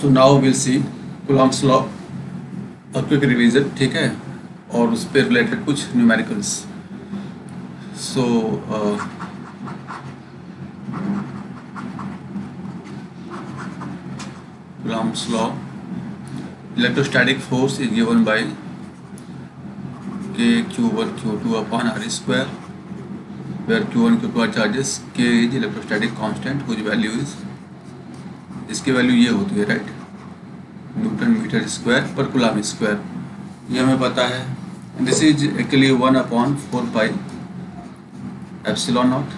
So now will see Coulomb's law, quick revision, ठीक है, और उस पर रिलेटेड कुछ numericals. So Coulomb's law, electrostatic force is given by k q1 q2 upon r square, where q1 q2 are charges, k is electrostatic constant whose value is, इसकी value ये होती है, राइट, न्यूटन मीटर स्क्वायर पर coulomb square, ये हमें पता है. This is actually 1/4 epsilon naught,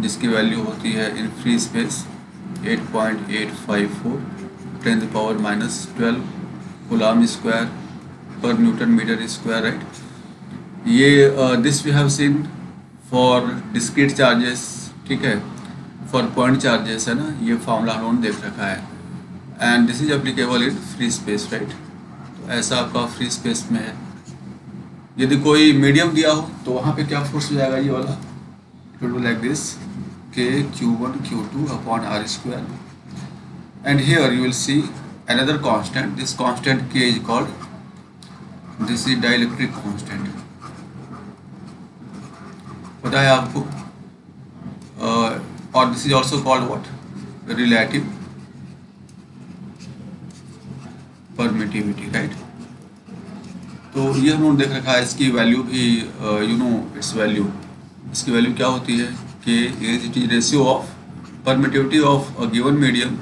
जिसकी वैल्यू होती है in free space 8.854 10⁻⁻12 coulomb square पर न्यूटन मीटर स्क्वायर, राइट. ये this we have seen for discrete charges, ठीक है, फॉर पॉइंट चार्जेस है ना, ये फॉर्मूला हम लोगों ने देख रखा है. And this is applicable in free space, right. तो ऐसा आपका फ्री स्पेस में है. यदि कोई मीडियम दिया हो तो वहाँ पे क्या फोर्स हो जाएगा, ये वाला, it will be like this k q1 q2 upon r square. And here you will see another constant. This constant k is called, this is dielectric constant. पता है आपको, और this is also called what, relative permittivity, right. तो ये हम लोग देख रखा है. इसकी वैल्यू भी यू नो इट्स वैल्यू, इसकी वैल्यू क्या होती है, कि it is ratio of permittivity of a given medium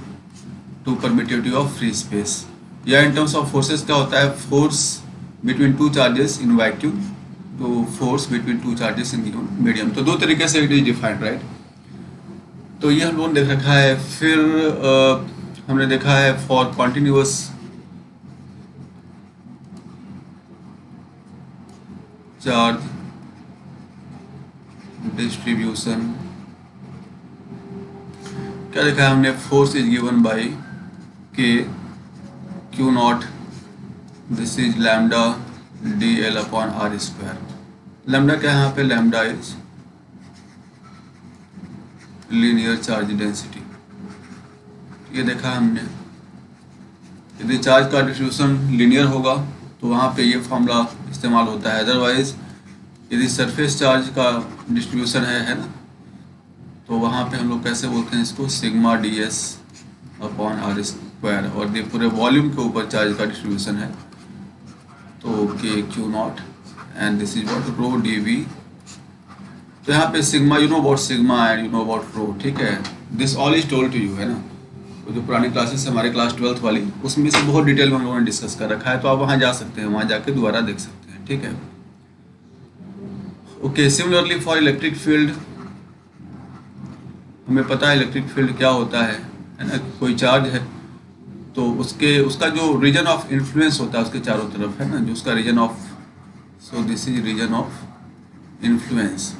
to permittivity of free space. या इन टर्म्स ऑफ फोर्सेस क्या होता है, force between two charges in vacuum to force between two charges in given medium. तो दो तरीके से it is defined, right. तो ये हम लोगों ने देख रखा है. फिर हमने देखा है फॉर कॉन्टिन्यूअस चार्ज डिस्ट्रीब्यूशन, क्या देखा है हमने, force is given by K Q naught, this is lambda D L upon are square. Lambda क्या है यहाँ पे, lambda is linear charge density. ये देखा हमने. यदि चार्ज का डिस्ट्रीब्यूशन लीनियर होगा तो वहाँ पे ये फॉर्मूला इस्तेमाल होता है. अदरवाइज यदि सरफेस चार्ज का डिस्ट्रीब्यूशन है ना, तो वहाँ पे हम लोग कैसे बोलते हैं इसको, sigma D S upon are square, और ये पूरे वॉल्यूम के ऊपर चार्ज का डिस्ट्रीब्यूशन है, तो के Q naught and this is what rho D V. तो यहाँ पे sigma, you know about sigma and you know about rho, ठीक है. This all is told to you, है ना. तो जो पुरानी क्लासेस है हमारे क्लास 12th वाली, उसमें से बहुत डिटेल में हम लोगों ने डिस्कस कर रखा है. तो आप वहाँ जा सकते हैं, वहाँ जाके दोबारा देख सकते हैं, ठीक है. Okay, similarly for electric field, हमें पता है इलेक्ट्रिक फील्ड क्या होता है ना. कोई चार्ज है तो उसका जो रीजन ऑफ इन्फ्लुएंस होता है उसके चारों तरफ, है ना, जो उसका region of, so this is region of influence.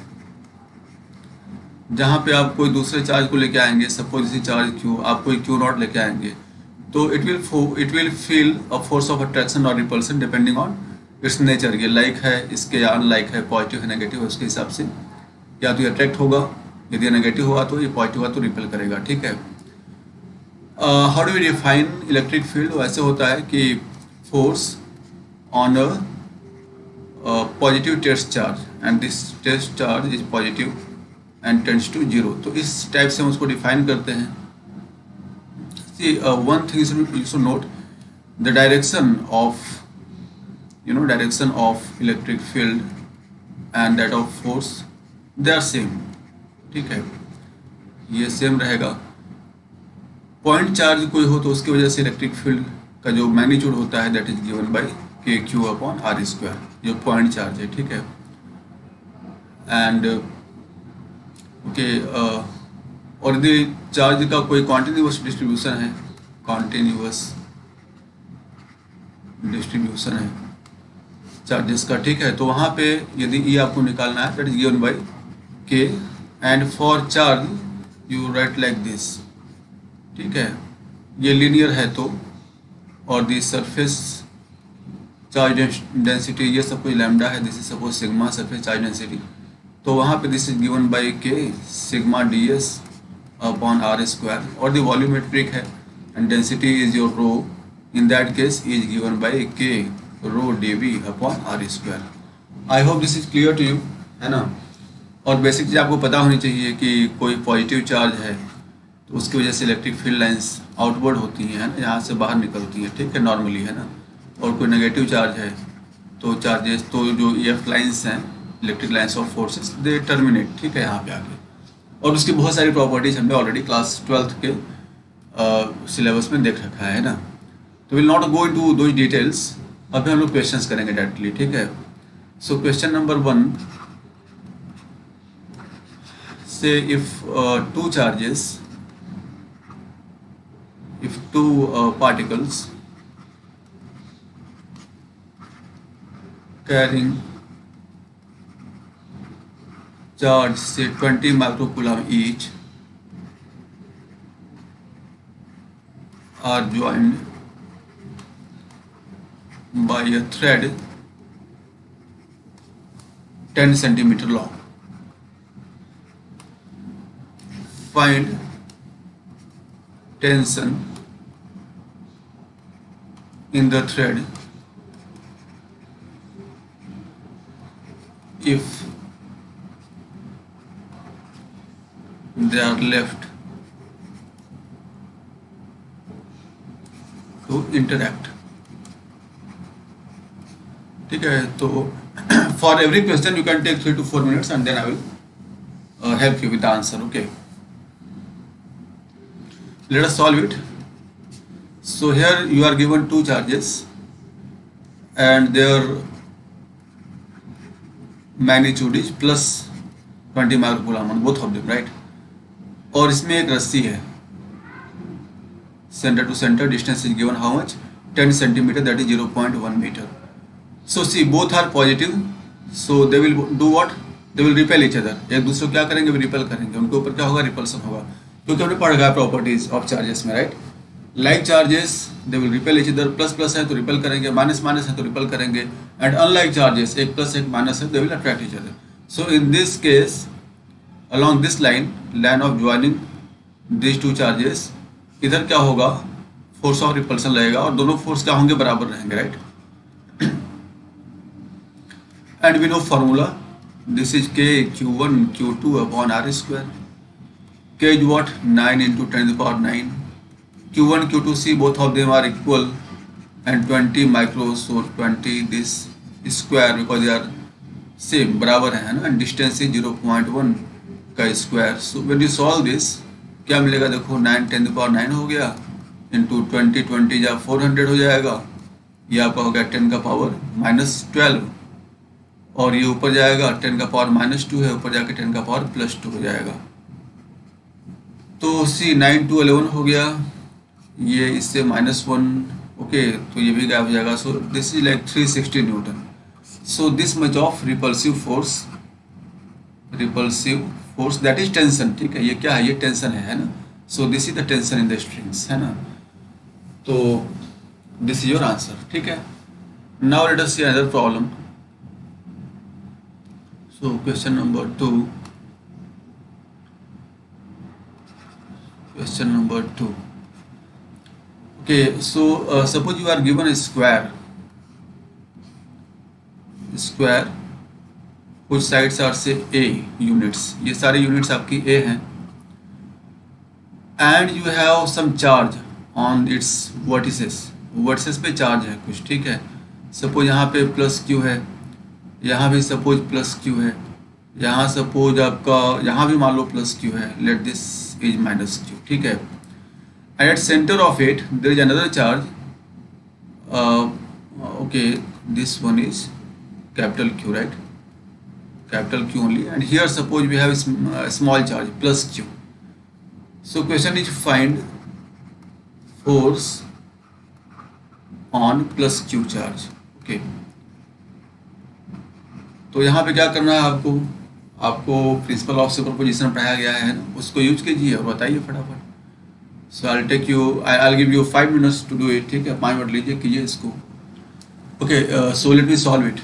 जहाँ पे आप कोई दूसरे चार्ज को लेके आएंगे, सपोज इसी चार्ज क्यू, आप कोई क्यू नॉट लेके आएंगे, तो it will feel a force of attraction और repulsion depending on its nature. ये लाइक है इसके या अनलाइक है, पॉजिटिव है नेगेटिव है, उसके हिसाब से या तो ये अट्रैक्ट होगा, यदि नेगेटिव हुआ तो ये पॉजिटिव हुआ तो रिपेल करेगा, ठीक है. How do we define electric field. वैसे होता है कि force on a positive test charge and this test charge is positive and tends to 0. तो इस टाइप से हम उसको डिफाइन करते हैं. See, one thing you should note, the direction of, you know, direction of electric field and that of force, they are same, ठीक है, ये सेम रहेगा. पॉइंट चार्ज कोई हो तो उसकी वजह से इलेक्ट्रिक फील्ड का जो मैग्नीट्यूड होता है that is given by K q upon are square, जो पॉइंट चार्ज है, ठीक है. एंड ओके, और यदि चार्ज का कोई कॉन्टिन्यूअस डिस्ट्रीब्यूशन है, कॉन्टिन्यूअस डिस्ट्रीब्यूशन है चार्जेस का, ठीक है, तो वहाँ पे यदि ई आपको निकालना है दैट इज गिवन बाय के, and for charge you right like this, ठीक है. ये लीनियर है तो, और दी सरफेस चार्ज डेंसिटी, ये सब कुछ लैम्डा है, this is suppose sigma surface charge density, तो वहाँ पे this is given by K sigma D S upon are square, और द वॉल्यूमेट्रिक है and density is your rho. In that case is given by k rho dv upon r square. I hope this is clear to you, है ना। और basic चीज़ आपको पता होनी चाहिए कि कोई पॉजिटिव चार्ज है तो उसकी वजह से इलेक्ट्रिक फील्ड लाइंस आउटवर्ड होती हैं, है ना, यहाँ से बाहर निकलती हैं, ठीक है, नॉर्मली, है ना। और कोई नेगेटिव चार्ज है तो चार्जेस, तो जो EF लाइंस हैं, electric lines of forces, they terminate, ठीक है, यहाँ पे आके। और उसकी बहुत सारी प्रॉपर्टीज हमने ऑलरेडी क्लास 12th के सिलेबस में देख रखा है ना। तो will not go into those details. अभी हम लोग क्वेश्चंस करेंगे डायरेक्टली, ठीक है। सो क्वेश्चन नंबर 1 से if two charges, if two particles carrying charge say 20 microcoulomb each are joined by a thread 10 centimeter long. Find tension in the thread if they are left to interact, ठीक है। तो for every question you can take 3 to 4 minutes and then I will help you with the answer, okay। Let us solve it. So here you are given two charges and their magnitude is plus 20 microcoulomb on both of them, right? और इसमें एक रस्सी है, center to center distance is given how much? 10 centimeter, that is 0.1 meter. So see, both are positive, so they will do what? They will repel each other. एक दूसरे को क्या करेंगे? रिपेल करेंगे। उनके ऊपर क्या होगा? रिपल्सन होगा, क्योंकि हमने पढ़ गया प्रॉपर्टीज ऑफ चार्जेस में, right. Like charges they will repel each other, plus plus है तो रिपेल करेंगे, माइनस माइनस है तो रिपेल करेंगे, एंड अनलाइक चार्जेस, एक प्लस एक माइनस है, they will attract each other. So in this case along this line of joining these two charges, इधर क्या होगा? फोर्स ऑफ रिपल्सन रहेगा और दोनों फोर्स क्या होंगे? बराबर रहेंगे, right. And we know formula, this is k q1 q2 upon r square. K is what? 9 into 10 to the power 9. Q1 Q2 see both of them are equal and 20 micros, so 20 this square because they are same, बराबर है ना, and distance is 0.1 का square. So when you solve this क्या मिलेगा? देखो 9 10 to the power 9 हो गया into 20 20 या 400 हो जाएगा, ये आपका हो गया 10 का पावर -12, और ये ऊपर जाएगा 10 का पावर -2 है, ऊपर जाके 10 का पावर +2 हो जाएगा। तो सी 9 to 11 हो गया, ये इससे -1, ओके, तो ये भी गायब हो जाएगा। So this is like 360 Newton. So this much of repulsive force that is tension, ठीक है। ये क्या है? ये टेंशन है ना। सो this is the tension in the strings, है ना। तो दिस इज योर आंसर, ठीक है। Now let us see another problem. So question number 2, question number 2. Okay, so suppose you are given a square which sides are say a units, ये सारे units आपकी a हैं, and you have some charge on its vertices पे charge है कुछ, ठीक है। Suppose यहाँ पे +q है, यहाँ भी सपोज +q है, यहाँ सपोज आपका यहाँ भी मान लो +q है, लेट दिस इज -q, ठीक है। And at centre of it there is another charge, okay, this one is Q, right? Q only, and here suppose we have a small charge +q. So question is find force on +q charge, okay। तो यहाँ पे क्या करना है आपको principle of superposition पढ़ाया गया है ना, उसको यूज कीजिए और बताइए फटाफट। So I give you 5 minutes to do it, ठीक है। 5 मिनट लीजिए, कीजिए इसको, okay. So let me solve it.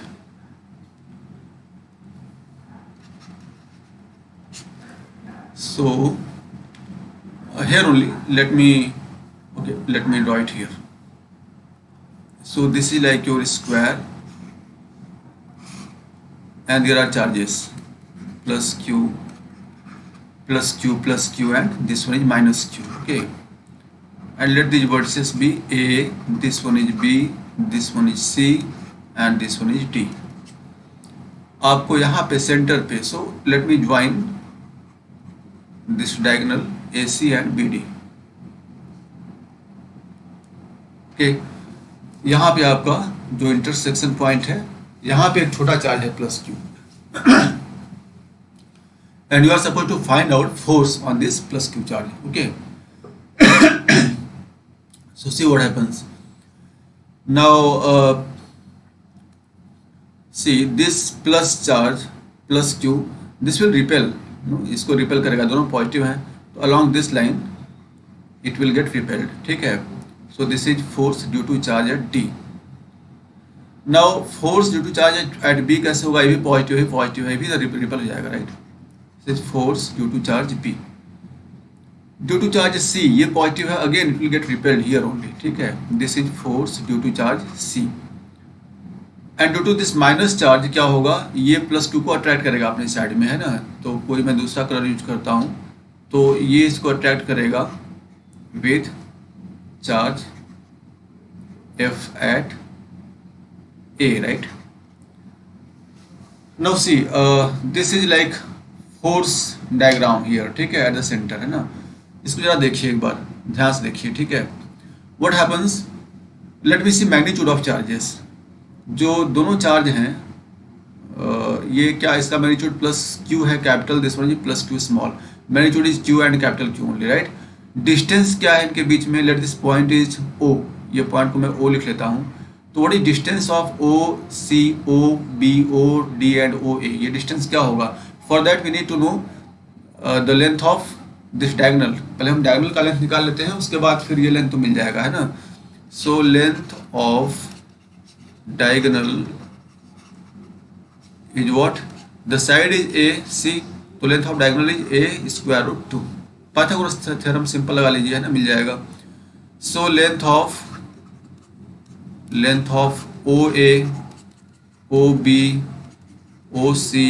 So here only let me Okay, let me draw it here. So this is like your square, and there are charges plus q plus q plus q, and this one is minus q. Okay, and let these vertices be a, this one is b, this one is c, and this one is d. आपको यहाँ पे centre पे, so let me join this diagonal AC and BD. Okay, यहाँ पे आपका जो intersection point है, यहाँ पे एक छोटा चार्ज है plus Q, and you are suppose to find out force on this plus Q charge. Okay, so see what happens now. See this plus charge plus q, this will repel, इसको repel करेगा, दोनों positive हैं, तो along this line it will get repelled. ठीक है, so this is force due to charge at D. Now force due to charge at B कैसे होगा, ये भी पॉजिटिव है, पॉजिटिव है, भी रिपेल हो जाएगा, right. This is force due to charge B. Due to charge C, ये पॉजिटिव है, again it will get repelled here only. ठीक है, this is force due to charge C. And due to this minus charge क्या होगा, ये plus Q को attract करेगा अपने साइड में, है ना. तो कोई मैं दूसरा कलर यूज करता हूँ, तो ये इसको अट्रैक्ट करेगा with charge F at A, right. Now see this is like force diagram here. ठीक है, एट द सेंटर, है ना. इसको जरा देखिए एक बार, ध्यान से देखिए. ठीक है, what happens, let me see magnitude of charges. जो दोनों चार्ज हैं, ये क्या, इसका मैग्नीट्यूड प्लस क्यू है capital, this one is plus Q small. Magnitude is Q and capital Q only, right. Distance क्या है इनके बीच में, let this point is O. ये पॉइंट को मैं ओ लिख लेता हूँ. तो what is distance of O C, O B, O D and ओ ए, ये डिस्टेंस क्या होगा. For that we need to know the length of this diagonal. पहले हम डायगोनल का लेंथ निकाल लेते हैं, उसके बाद फिर ये लेंथ तो मिल जाएगा, है ना. So length of diagonal is what, the side is a c, तो length of diagonal is a square root 2. Pythagoras theorem simple लगा लीजिए, है ना, मिल जाएगा. So length of O A, O B, O C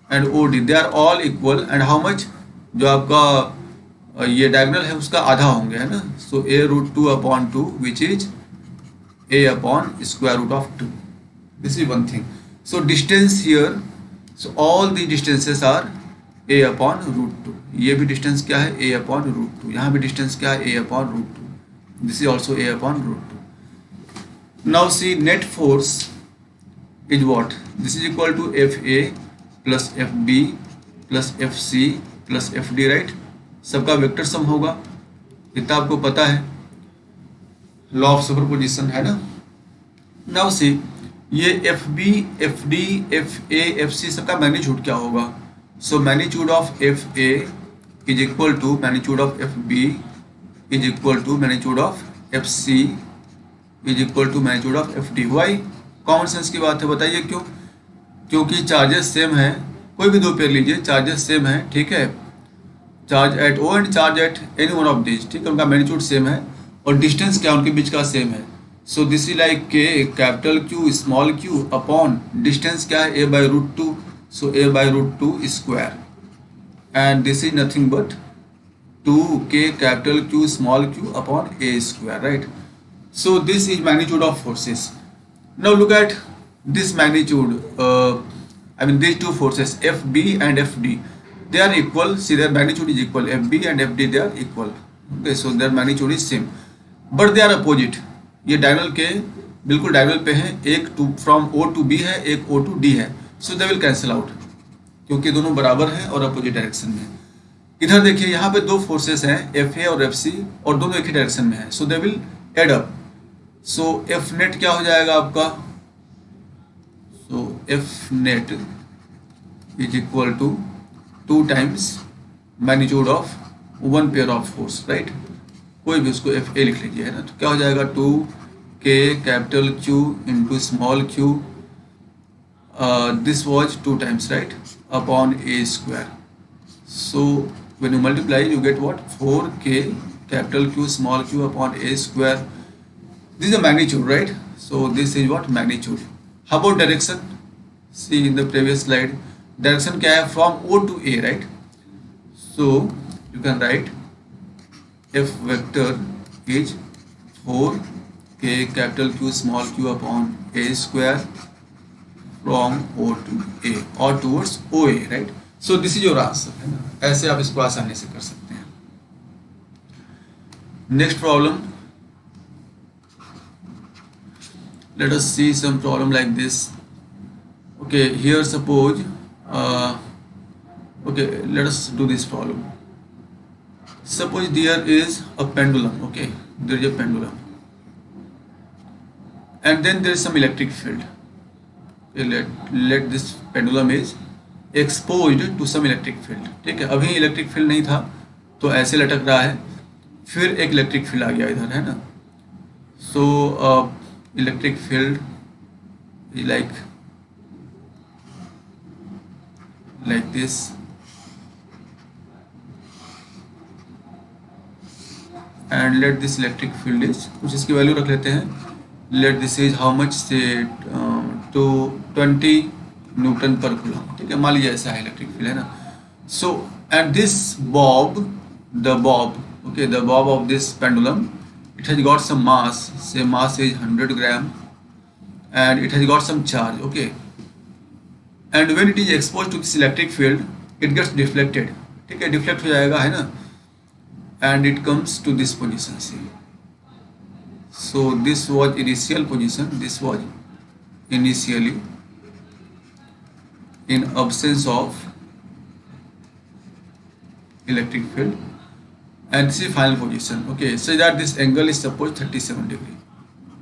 and O D, they are all equal. And how much, जो आपका ये डायगोनल है उसका आधा होंगे, है ना. So a root 2 upon 2 which is a upon square root of 2. This is one thing. So distance here, so all the distances are a upon root 2. ये भी distance क्या है, a upon root 2. यहाँ भी distance क्या है, a upon root 2. This is also a upon root 2. Now see net force is what? This is equal to FA plus FB plus FC plus FD, right? सबका vector sum होगा, इतना आपको पता है, लॉ ऑफ सुपरपोजिशन, है ना. Now see ये F B, F D, F A, F C सबका मैग्नीट्यूड क्या होगा. So magnitude of F A is equal to magnitude of F B is equal to magnitude of F C is equal to magnitude of F D. Why, common sense की बात है, बताइए क्यों. क्योंकि charges same है, कोई भी दो पेयर लीजिए, चार्जेस सेम है. ठीक है, charge at O and charge at any one of this, ठीक है, उनका मैग्नीट्यूड सेम है और डिस्टेंस क्या उनके बीच का सेम है. So this is like K capital Q small Q upon distance क्या है, A by root 2. So A by root 2 square, and this is nothing but 2k capital Q small Q upon A square, right. So this is magnitude of forces. Now look at this magnitude, I mean these two forces FB and FD, they are equal. See, their magnitude is equal. FB and FD, they are equal. Okay, so their magnitude is same. But they are opposite. ये diagonal के बिल्कुल diagonal पे हैं, एक two from O to B है, एक O to D है. So they will cancel out, क्योंकि दोनों बराबर हैं और अपोजिट डायरेक्शन में. इधर देखिए, यहाँ पे दो फोर्सेस हैं, एफ ए और एफ सी, और दोनों एक ही डायरेक्शन में है. So they will add up. So F net क्या हो जाएगा आपका, so F net is equal to 2 times magnitude of one pair of force, right. कोई भी उसको एफ ए लिख लीजिए, है ना. तो क्या हो जाएगा, 2k capital Q into small Q, this was 2 times, right, upon A square. So when you multiply you get what, 4k capital Q small q upon a square. This is the magnitude, right? So this is what magnitude. How about direction? See in the previous slide, direction क्या है? From O to A, right? So you can write F vector is 4k capital Q small q upon a square from O to A or towards OA, right? So this is your answer, है ना? ऐसे आप इसको आसानी से कर सकते हैं. Next problem. Let us see some problem like this. Okay, here suppose okay, let us do this problem. Suppose there is a pendulum. Okay, there is a pendulum and then there is some electric field. Okay, let this pendulum is exposed to some electric field. ठीक है, अभी electric field नहीं था तो ऐसे लटक रहा है, फिर एक इलेक्ट्रिक फील्ड आ गया इधर, है ना? सो electric field is like this, and let this electric field is, कुछ इसकी वैल्यू रख लेते हैं. let this is how much, say to 20 Newton पर कूलम. ठीक है, मान लीजिए ऐसा है इलेक्ट्रिक फील्ड, है ना? So and this bob, the bob, okay, the bob of this pendulum, it has got some mass, say mass is 100 gram and it has got some charge. Okay, and when it is exposed to this electric field it gets deflected. ठीक है, deflect हो जाएगा, है ना? and it comes to this position. See, so this was initial position, this was initially in absence of electric field, and this is final position. Okay, so that this angle is suppose 37 degree,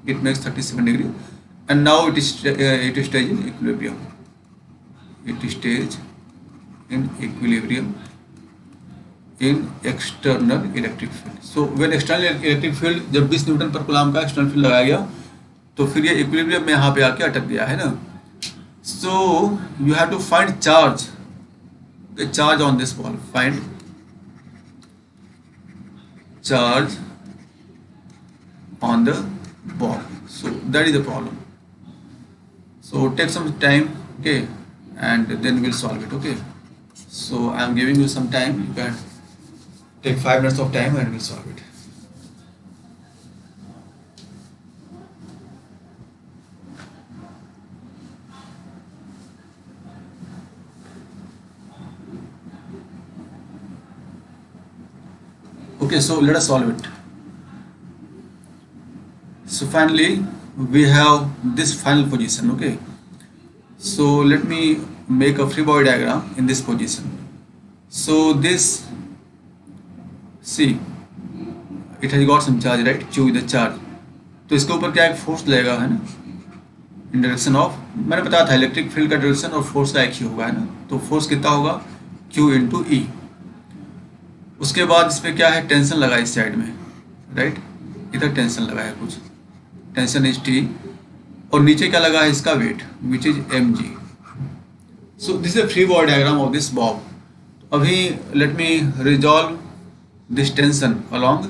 it makes 37 degree, and now it stays in equilibrium, it stays in equilibrium in external electric field. So when external electric field, जब 20 Newton पर coulomb का external field लगाया गया तो फिर ये equilibrium में यहाँ पे आके अटक गया, है ना? So you have to find charge, the charge on this ball, find charge on the ball. So that is the problem. So take some time, okay, and then we'll solve it. Okay, so I am giving you some time, you can take 5 minutes of time and we'll solve it. Okay, so let us solve it. So finally we have this final position. Okay, so let me make a free body diagram in this position. So this, see, it has got some charge, right? Q is the charge. तो इसके ऊपर क्या एक force लगेगा, है ना? इन direction of, मैंने बताया था इलेक्ट्रिक फील्ड का डायरेक्शन और फोर्स का एक ही होगा, है ना? तो फोर्स कितना होगा? Q into E. उसके बाद इस पर क्या है? टेंशन लगा इस साइड में, राइट? इधर टेंशन लगा है, कुछ टेंशन इज T, और नीचे क्या लगा है? इसका weight which is mg. So this is a free body diagram of this bob. अभी let me resolve this tension along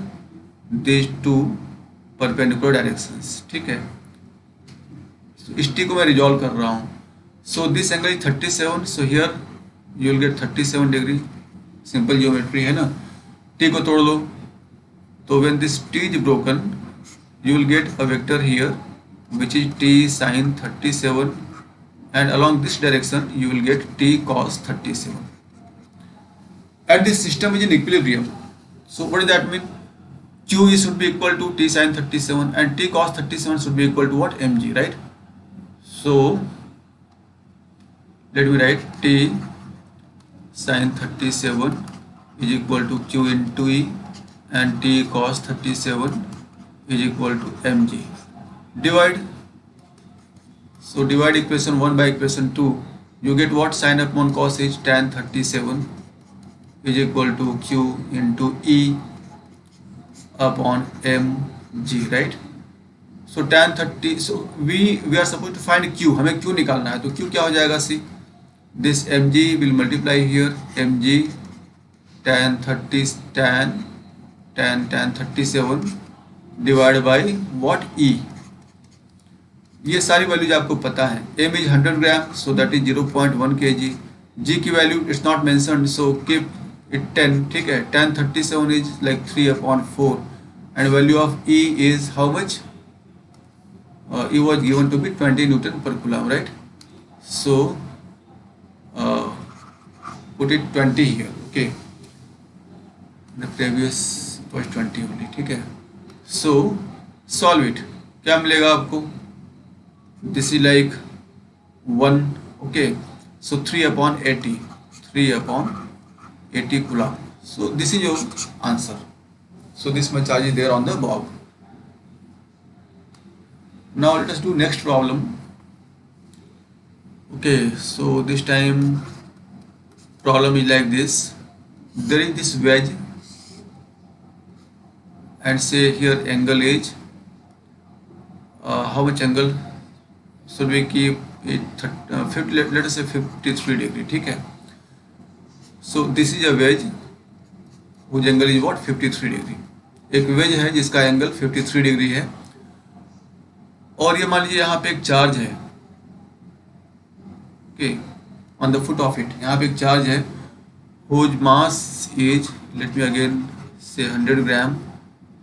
this two perpendicular directions. ठीक है, इस T को मैं रिजॉल्व कर रहा हूँ. So this angle is 37. So here you will get 37 degree. Simple geometry, है ना? T को तोड़ लो तो when this T is broken you will get a vector here which is T sin 37, and along this direction you will get T cos 37, and this system is in equilibrium. So what does that mean? Q should be equal to T sin 37 and T cos 37 should be equal to what? mg, right? So let me write T sin 37 is equal to Q into E and T cos 37 is equal to mg. Divide. So divide equation 1 by equation 2. You get what? Sin upon cos is tan 37 is equal to Q into E upon mg, right? So tan 30. So we are supposed to find Q. हमें Q निकालना है, तो Q क्या हो जाएगा? See, this mg will multiply here, mg tan 30 tan tan 37 divide by what E। ये सारी values आपको पता है। m is 100 gram, so that is 0.1 kg। g की value it's not mentioned, so keep it 10, ठीक है। tan 37 is like 3/4 and value of E is how much? E was given to be 20 Newton per coulomb, right? So put it 20 here, okay? The previous was 20 only, ठीक है। So solve it, क्या मिलेगा आपको? This is like 1, okay? So 3/80 coulomb. So this is your answer. So this much charge is there on the bulb. Now let us do next problem. Okay, so this time problem is like this. There is this wedge and say here angle is how much angle should we keep it? 50, let us say 53 degree, ठीक है। So this is a wedge whose angle is what? 53 degree। एक veg है जिसका angle 53 degree है, और ये मान लीजिए यहाँ पे एक चार्ज है, okay, on the foot of it. यहाँ पे एक चार्ज है whose mass is, let me again say 100 gram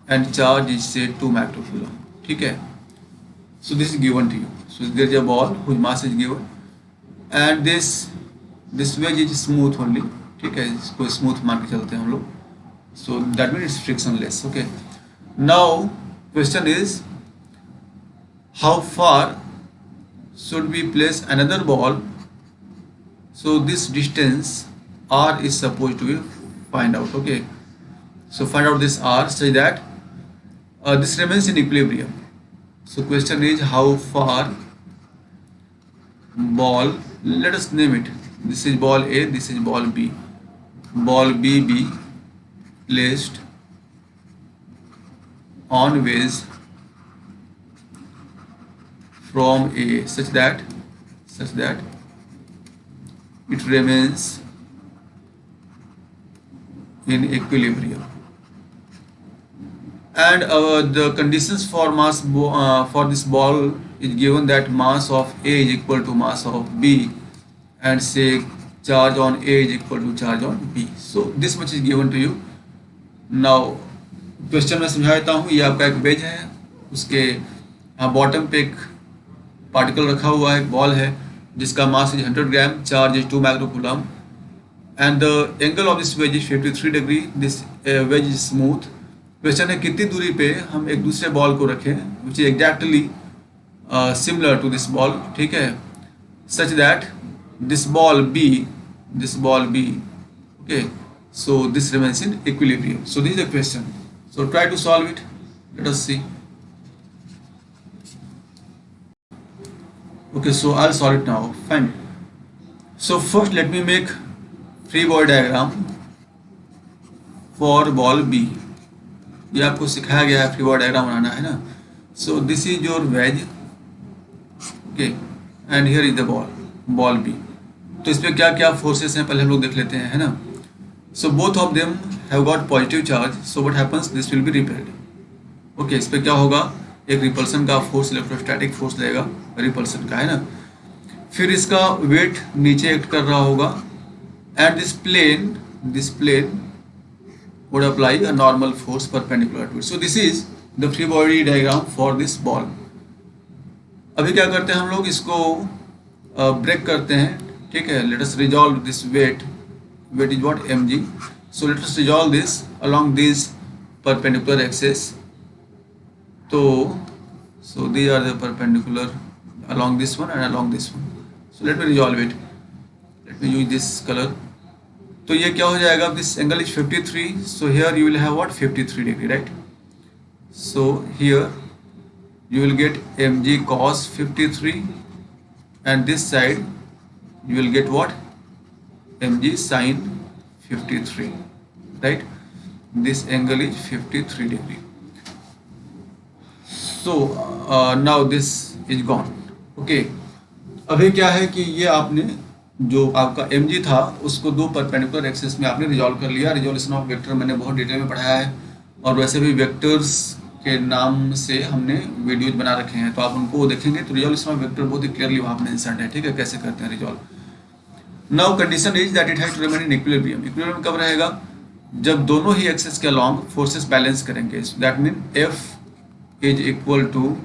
and charge is say 2 microcoulomb, ठीक है। So this is given to you. So there is a ball whose mass is given and this wedge is smooth only, ठीक है, इसको smooth मान के चलते हैं हम लोग। So that means it's frictionless, okay। Now question is how far should we place another ball? So this distance r is supposed to be find out, okay। So find out this r such that this remains in equilibrium. So question is how far ball, let us name it, this is ball A, this is ball B, ball B be placed on wedge from A such that it remains in equilibrium, and the conditions for mass for this ball is given that mass of A is equal to mass of B and say charge on A is equal to charge on B. So this much is given to you. Now question में समझा देता हूँ। ये आपका एक veg है, उसके bottom पे एक पार्टिकल रखा हुआ है, एक बॉल है जिसका mass is 100 gram, charge is 2 microcoulomb and the angle of this wedge is 53 degree. This wedge is smooth. Question है कितनी दूरी पे हम एक दूसरे बॉल को रखें which is exactly similar to this ball, ठीक है, such that this ball be okay, so this remains in equilibrium. So this is the question. So try to solve it. Let us see. Okay, so I'll solve it now. Fine. So first let me make free body diagram for ball B. ये आपको सिखाया गया है free body diagram बनाना, है ना। So this is your wedge, okay, and here is the ball B. तो इस पर क्या क्या फोर्सेस हैं पहले हम लोग देख लेते हैं, है ना। So both of them have got positive charge, so what happens, this will be repelled, okay. इस पर क्या होगा, एक रिपल्सन का फोर्स, इलेक्ट्रोस्टैटिक फोर्स लगेगा रिपल्सन का, है ना। फिर इसका वेट नीचे एक्ट कर रहा होगा and this plane would apply a normal force perpendicular to it. So this is the free body diagram for this ball. अभी क्या करते हैं हम लोग, इसको ब्रेक करते हैं, ठीक है। Let us resolve this weight is what, mg. So let us resolve this along these perpendicular axes. So these are the perpendicular along this one and along this one. So let me resolve it. Let me use this color. तो ये क्या हो जाएगा, this angle is 53, so here you will have what, 53 degree, right. So here you will get mg cos 53 and this side you will get what, mg sin 53, right। this angle is 53 degree. So now this is gone, okay। अभी क्या है कि ये आपने जो आपका mg था उसको दो परपेंडिकुलर एक्सिस में आपने रिजॉल्व कर लिया। रिजोल्यूशन ऑफ वेक्टर मैंने बहुत डिटेल में पढ़ाया है, और वैसे भी वेक्टर्स के नाम से हमने वीडियोज बना रखे हैं, तो आप उनको देखेंगे तो रिजोल्यूशन ऑफ वेक्टर बहुत ही क्लियरली वहाँ पर मेंशन है, ठीक है, कैसे करते हैं resolve. Now condition is that it has to remain in equilibrium. Equilibrium कब रहेगा? जब दोनों ही एक्सेस के अलॉन्ग फोर्सेस बैलेंस करेंगे। That mean F is equal to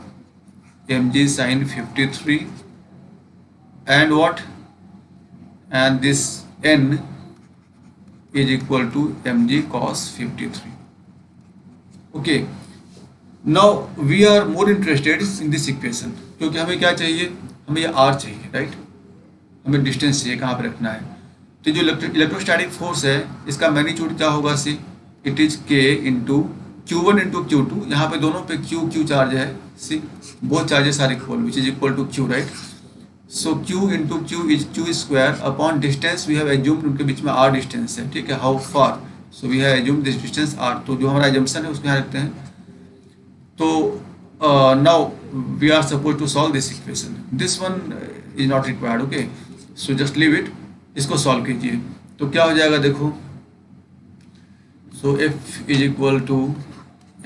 mg sin 53 and what, and this n is equal to mg cos 53. Okay, now we are more interested in this equation, क्योंकि हमें क्या चाहिए, हमें ये r चाहिए, right, हमें distance चाहिए कहाँ पे रखना है। तो जो इलेक्ट्रोस्टैटिक फोर्स है इसका मैग्नीट्यूड क्या होगा? See, it is k into Q1 into Q2, यहाँ पे दोनों पे Q चार्ज है, see both charges are equal which is equal to Q, right. So Q into Q is Q square upon distance we have assumed, उनके बीच में r distance है, ठीक है, how far, so we have assumed this distance r, तो जो हमारा assumption है उसको यहाँ रखते हैं। तो now we are suppose to solve this equation, this one is not required, okay, so just leave it, इसको सॉल्व कीजिए तो क्या हो जाएगा देखो। So F is equal to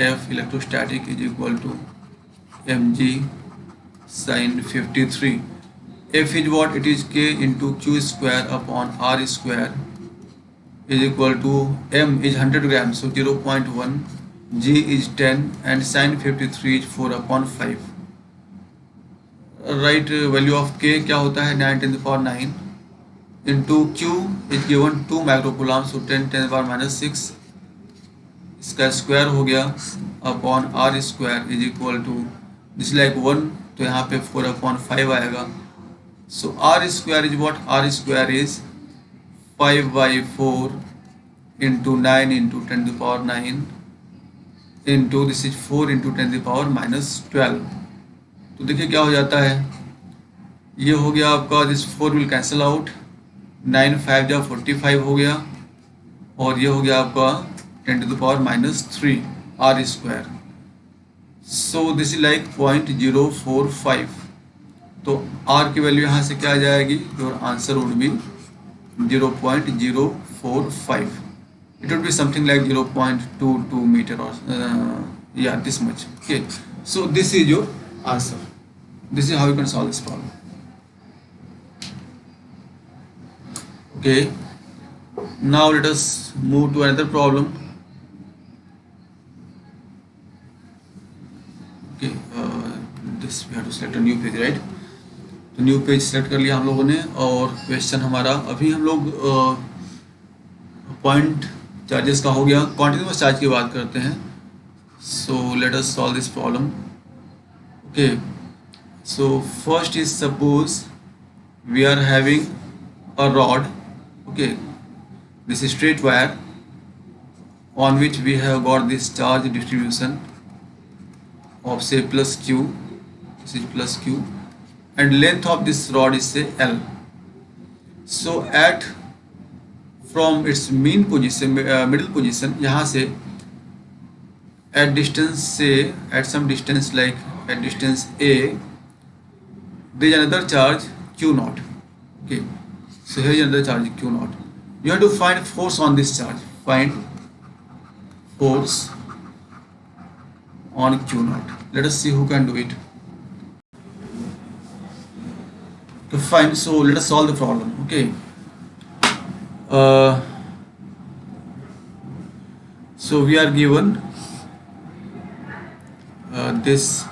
F electrostatic is equal to mg sin 53, F is what, it is k into Q square upon r square is equal to m is 100 grams, so 0.1, g is 10 and sin 53 is 4 upon 5, right। value of k क्या होता है 9 10 to the power 9 into Q is given 2 microcoulomb, so 10 10 to the power -6, इसका square हो गया upon are square is equal to this like 1, तो यहाँ पे 4 upon 5 आएगा। So R square is what, R square is 5/4 into 9 into 10 to power 9 into this is 4 into 10 to power -12। तो देखिए क्या हो जाता है, ये हो गया आपका, दिस 4 विल कैंसिल आउट, 9 5 जा 45 हो गया, और ये हो गया आपका 10 to the power -3 r square, so this is like 0.045, तो r की वैल्यू यहाँ से क्या आ जाएगी, your answer would be 0.045, it would be something like 0.22 meter or yeah, this much, okay, so this is your answer, this is how you can solve this problem, okay। Now let us move to another problem, okay, this we have to select a new page, right, तो new page select कर लिया हम लोगों ने, और question हमारा अभी हम लोग पॉइंट चार्जेस का हो गया, कॉन्टिन्यूअस चार्ज की बात करते हैं। So let us solve this problem, okay. So first is suppose we are having a rod, okay, this is straight wire on which we have got this charge distribution of say plus q, this is plus q, and length of this rod is say L. So at from its mean position, middle position, यहाँ से at distance say at some distance like at distance a, there is another charge q naught, okay, so here is another charge q naught. You have to find force on this charge, find force on q naught. Let us see who can do it. To find, so let us solve the problem, okay. So we are given this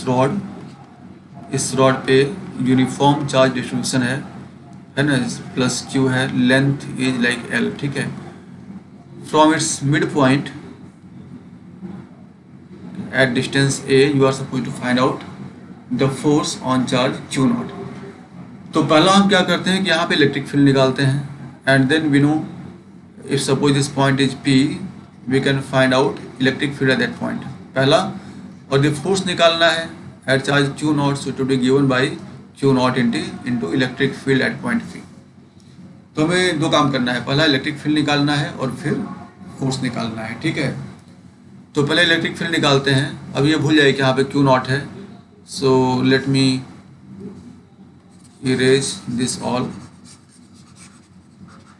rod, इस rod पे uniform charge distribution है ना, plus Q है, length is like L, ठीक है। From its mid point at distance a you are suppose to find out the force on charge q naught. तो पहला हम क्या करते हैं कि यहाँ पे इलेक्ट्रिक फील्ड निकालते हैं, and then we know if suppose this point is P, we can find out electric field at that point, पहला। और द फोर्स निकालना है at charge q naught, so to be given by q naught into electric field at point P. तो हमें दो काम करना है, पहला इलेक्ट्रिक फील्ड निकालना है और फिर फोर्स निकालना है, ठीक है। तो पहले इलेक्ट्रिक फील्ड निकालते हैं। अब ये भूल जाए कि यहाँ पे क्यू नॉट है, सो let me erase this all,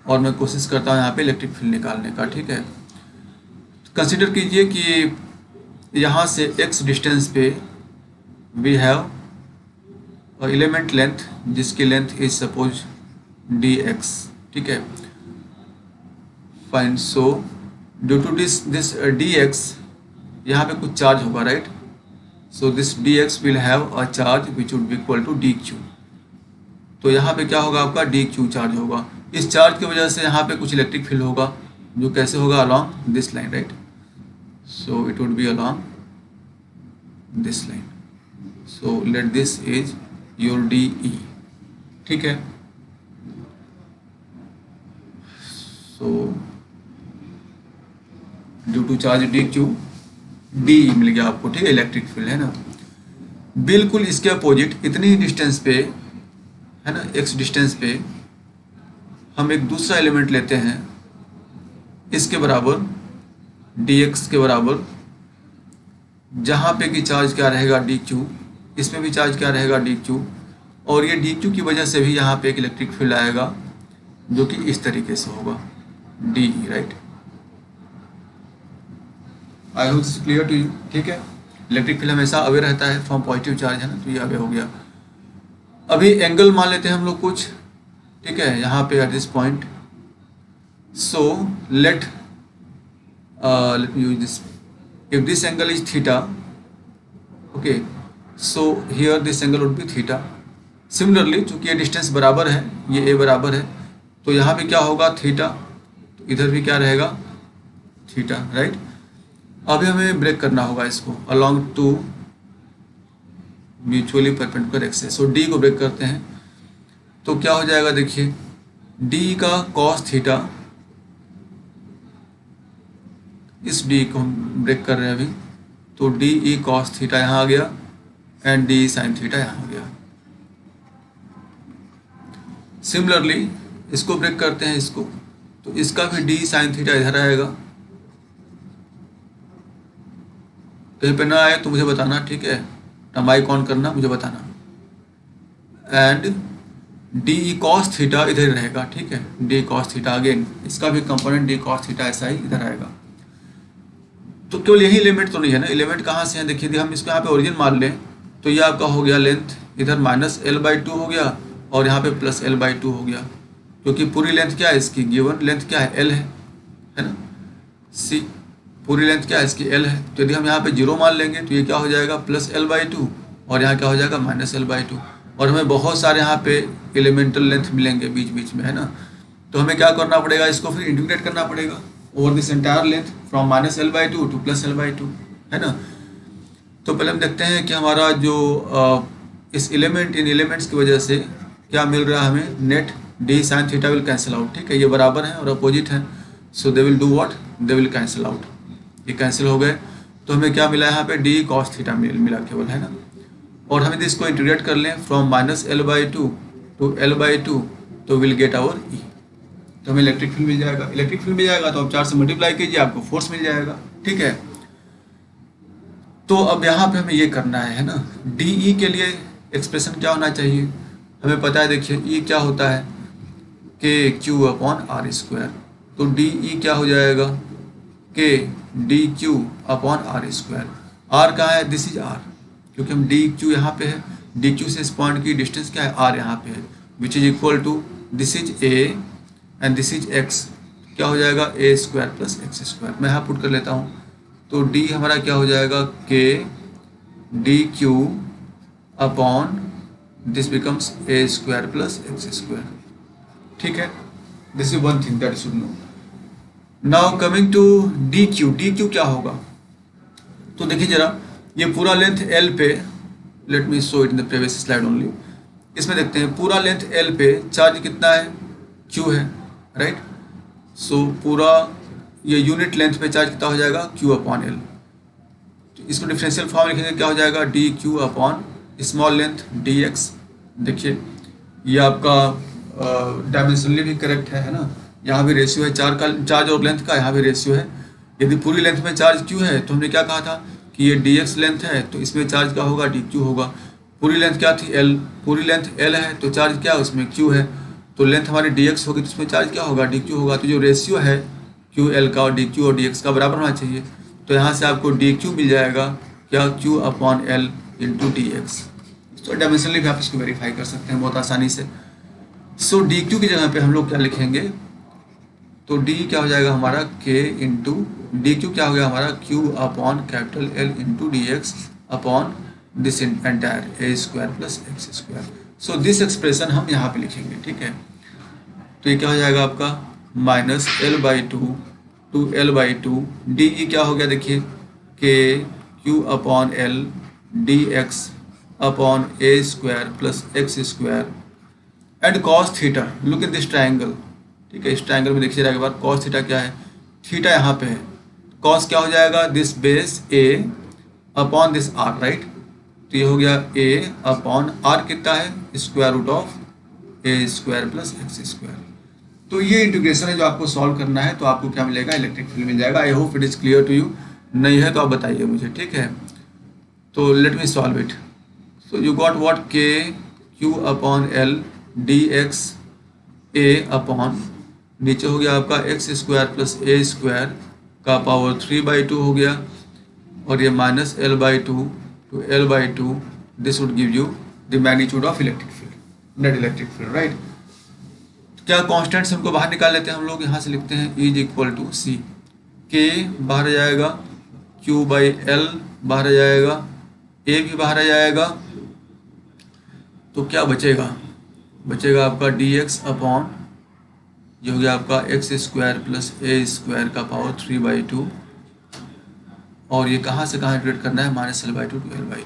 और मैं कोशिश करता हूँ यहाँ पे इलेक्ट्रिक फील्ड निकालने का, ठीक है। कंसिडर कीजिए कि यहाँ से x डिस्टेंस पे वी हैव एलिमेंट लेंथ जिसकी लेंथ इज सपोज dx, ठीक है। Fine, so due to this dx यहाँ पे कुछ चार्ज होगा, right. So this dx will have a charge which would be equal to dq। तो यहाँ पे क्या होगा, आपका dq चार्ज होगा। इस चार्ज की वजह से यहाँ पे कुछ इलेक्ट्रिक फील्ड होगा जो कैसे होगा, along this line, right. So it would be along this line. So let this is your DE, ठीक है। सो due to charge dq DE मिल गया आपको, ठीक है, इलेक्ट्रिक फील्ड है ना। बिल्कुल इसके अपोजिट इतनी ही डिस्टेंस पे है ना, x डिस्टेंस पे हम एक दूसरा एलिमेंट लेते हैं इसके बराबर dx के बराबर, जहाँ पे कि चार्ज क्या रहेगा dq, इसमें भी चार्ज क्या रहेगा dq, और ये dq की वजह से भी यहाँ पे एक इलेक्ट्रिक फील्ड आएगा जो कि इस तरीके से होगा DE, right. I hope this clear to you, ठीक है। इलेक्ट्रिक फील्ड हमेशा अवे रहता है फ्रॉम पॉजिटिव चार्ज, है ना, तो ये अवे हो गया। अभी एंगल मान लेते हैं हम लोग कुछ, ठीक है, यहाँ पे eight this point. So let me use this, if this angle is theta, okay, so here this angle would be theta. Similarly चूंकि ये डिस्टेंस बराबर है, ये a बराबर है, तो यहाँ पे क्या होगा थीटा, तो इधर भी क्या रहेगा थीटा, राइट। अभी हमें ब्रेक करना होगा इसको along two mutually perpendicular axes. So D को ब्रेक करते हैं तो क्या हो जाएगा, देखिए डी का कॉस थीटा, इस डी को हम ब्रेक कर रहे हैं अभी, तो डी ई कॉस थीटा यहाँ आ गया एंड डी साइन थीटा यहाँ आ गया। सिमिलरली इसको ब्रेक करते हैं इसको, तो इसका भी डी साइन थीटा इधर आएगा। कहीं पे ना आए तो मुझे बताना, ठीक है, माइक ऑन करना, मुझे बताना। And D E cos theta इधर रहेगा, ठीक है, डी कॉस थीटा अगेन, इसका भी कंपोनेंट डी कॉस थीटा ऐसा ही इधर आएगा। तो केवल यही एलिमेंट तो नहीं है ना, एलिमेंट कहाँ से है, देखिए हम इसको यहाँ पे ओरिजिन मान लें तो ये आपका हो गया लेंथ इधर -l/2 हो गया और यहाँ पे +l/2 हो गया, क्योंकि पूरी लेंथ क्या है इसकी, गिवन लेंथ क्या है, l है ना, सी पूरी लेंथ क्या है इसकी, l है। तो यदि हम यहाँ पे 0 मान लेंगे तो ये क्या हो जाएगा +l/2 और यहाँ क्या हो जाएगा -l/2, और हमें बहुत सारे यहाँ पे एलिमेंटल लेंथ मिलेंगे बीच बीच में, है ना। तो हमें क्या करना पड़ेगा, इसको फिर इंटीग्रेट करना पड़ेगा over this entire length from -l/2 to +l/2, है ना। तो पहले हम देखते हैं कि हमारा जो इस एलिमेंट इन एलिमेंट्स की वजह से क्या मिल रहा है हमें, net D sine theta will cancel out, ठीक है, ये बराबर है और अपोजिट है, so they will do what, they will cancel out, ये कैंसिल हो गए। तो हमें क्या मिला यहाँ पे डी कॉस थीटा मिला केवल, है ना। और हम यदि इसको इंटीग्रेट कर लें फ्रॉम -l/2 टू l/2 तो विल गेट आवर ई, तो हमें इलेक्ट्रिक फील्ड मिल जाएगा। इलेक्ट्रिक फील्ड मिल जाएगा तो आप 4 से मल्टीप्लाई कीजिए, आपको फोर्स मिल जाएगा, ठीक है। तो अब यहाँ पे हमें ये करना है ना, डी ई के लिए एक्सप्रेशन क्या होना चाहिए, हमें पता है, देखिए ई क्या होता है KQ/r², तो डी ई क्या हो जाएगा KdQ/r²। r कहाँ है, दिस इज r, क्योंकि हम DQ यहाँ पे है, DQ से इस पॉइंट की डिस्टेंस क्या है, r यहाँ पे है, which is equal to this is a and this is x, क्या हो जाएगा a² + x²। मैं यहाँ पुट कर लेता हूँ, तो d हमारा क्या हो जाएगा KdQ upon this becomes a² + x², ठीक है। This is one thing that you should know. Now coming to DQ क्या होगा, तो देखिए जरा, ये पूरा लेंथ L पे, let me show it in the previous slide only, इसमें देखते हैं पूरा लेंथ L पे चार्ज कितना है, Q है, राइट। सो पूरा ये यूनिट लेंथ पे चार्ज कितना हो जाएगा, Q/L। तो इसको डिफरेंशियल फॉर्म लिखेंगे, क्या हो जाएगा DQ/ स्मॉल लेंथ dx। देखिए ये आपका डायमेंशनली भी करेक्ट है ना, यहाँ भी रेशियो है चार्ज और लेंथ का, यहाँ भी रेशियो है। यदि पूरी लेंथ में चार्ज Q है तो हमने क्या कहा था कि ये dx लेंथ है तो इसमें चार्ज क्या होगा, dq होगा। पूरी लेंथ क्या थी, L, पूरी लेंथ L है तो चार्ज क्या है उसमें Q है, तो लेंथ हमारी dx होगी तो इसमें चार्ज क्या होगा, dq होगा। तो जो रेशियो है ql का और dq और dx का बराबर होना चाहिए। तो यहाँ से आपको dq मिल जाएगा क्या, q upon l into dx। तो डायमेंशनली भी आप इसको वेरीफाई कर सकते हैं बहुत आसानी से। सो dq की जगह पे हम लोग क्या लिखेंगे, तो d क्या हो जाएगा हमारा k इंटू dq क्या हो गया हमारा q upon capital L into dx upon this entire a square plus x square. So this expression हम यहाँ पे लिखेंगे, ठीक है। तो ये क्या हो जाएगा आपका minus L/2 to L/2 D E क्या हो गया देखिए k q upon L dx upon a square plus x square and cos theta. Look in this triangle, ठीक है। इस ट्राइंगल में देखिए एक बार कॉस थीटा क्या है, थीटा यहाँ पे है। कॉस क्या हो जाएगा, this base a upon this r, right. तो ये हो गया a अपॉन r कितना है, square root of a square plus x square. तो ये इंटीग्रेशन है जो आपको सॉल्व करना है। तो आपको क्या मिलेगा, इलेक्ट्रिक फील्ड मिल जाएगा। I hope it is clear to you. नहीं है तो आप बताइए मुझे, ठीक है। तो let me solve it. So you got what, k q upon l dx a upon नीचे हो गया आपका x square plus a square का पावर 3/2 हो गया, और ये minus L/2 to L/2, this would give you the magnitude of electric field, net electric field, right. क्या कांस्टेंट से हमको बाहर निकाल लेते हैं हम लोग। यहाँ से लिखते हैं E इक्वल टू सी, के बाहर आ जाएगा, Q/L बाहर आ जाएगा, A भी बाहर आ जाएगा। तो क्या बचेगा, बचेगा आपका dx अपॉन ये हो गया आपका x square plus a square का पावर 3/2, और ये कहाँ से कहाँ इंटीग्रेट करना है, माइनस L/2 टू L/2।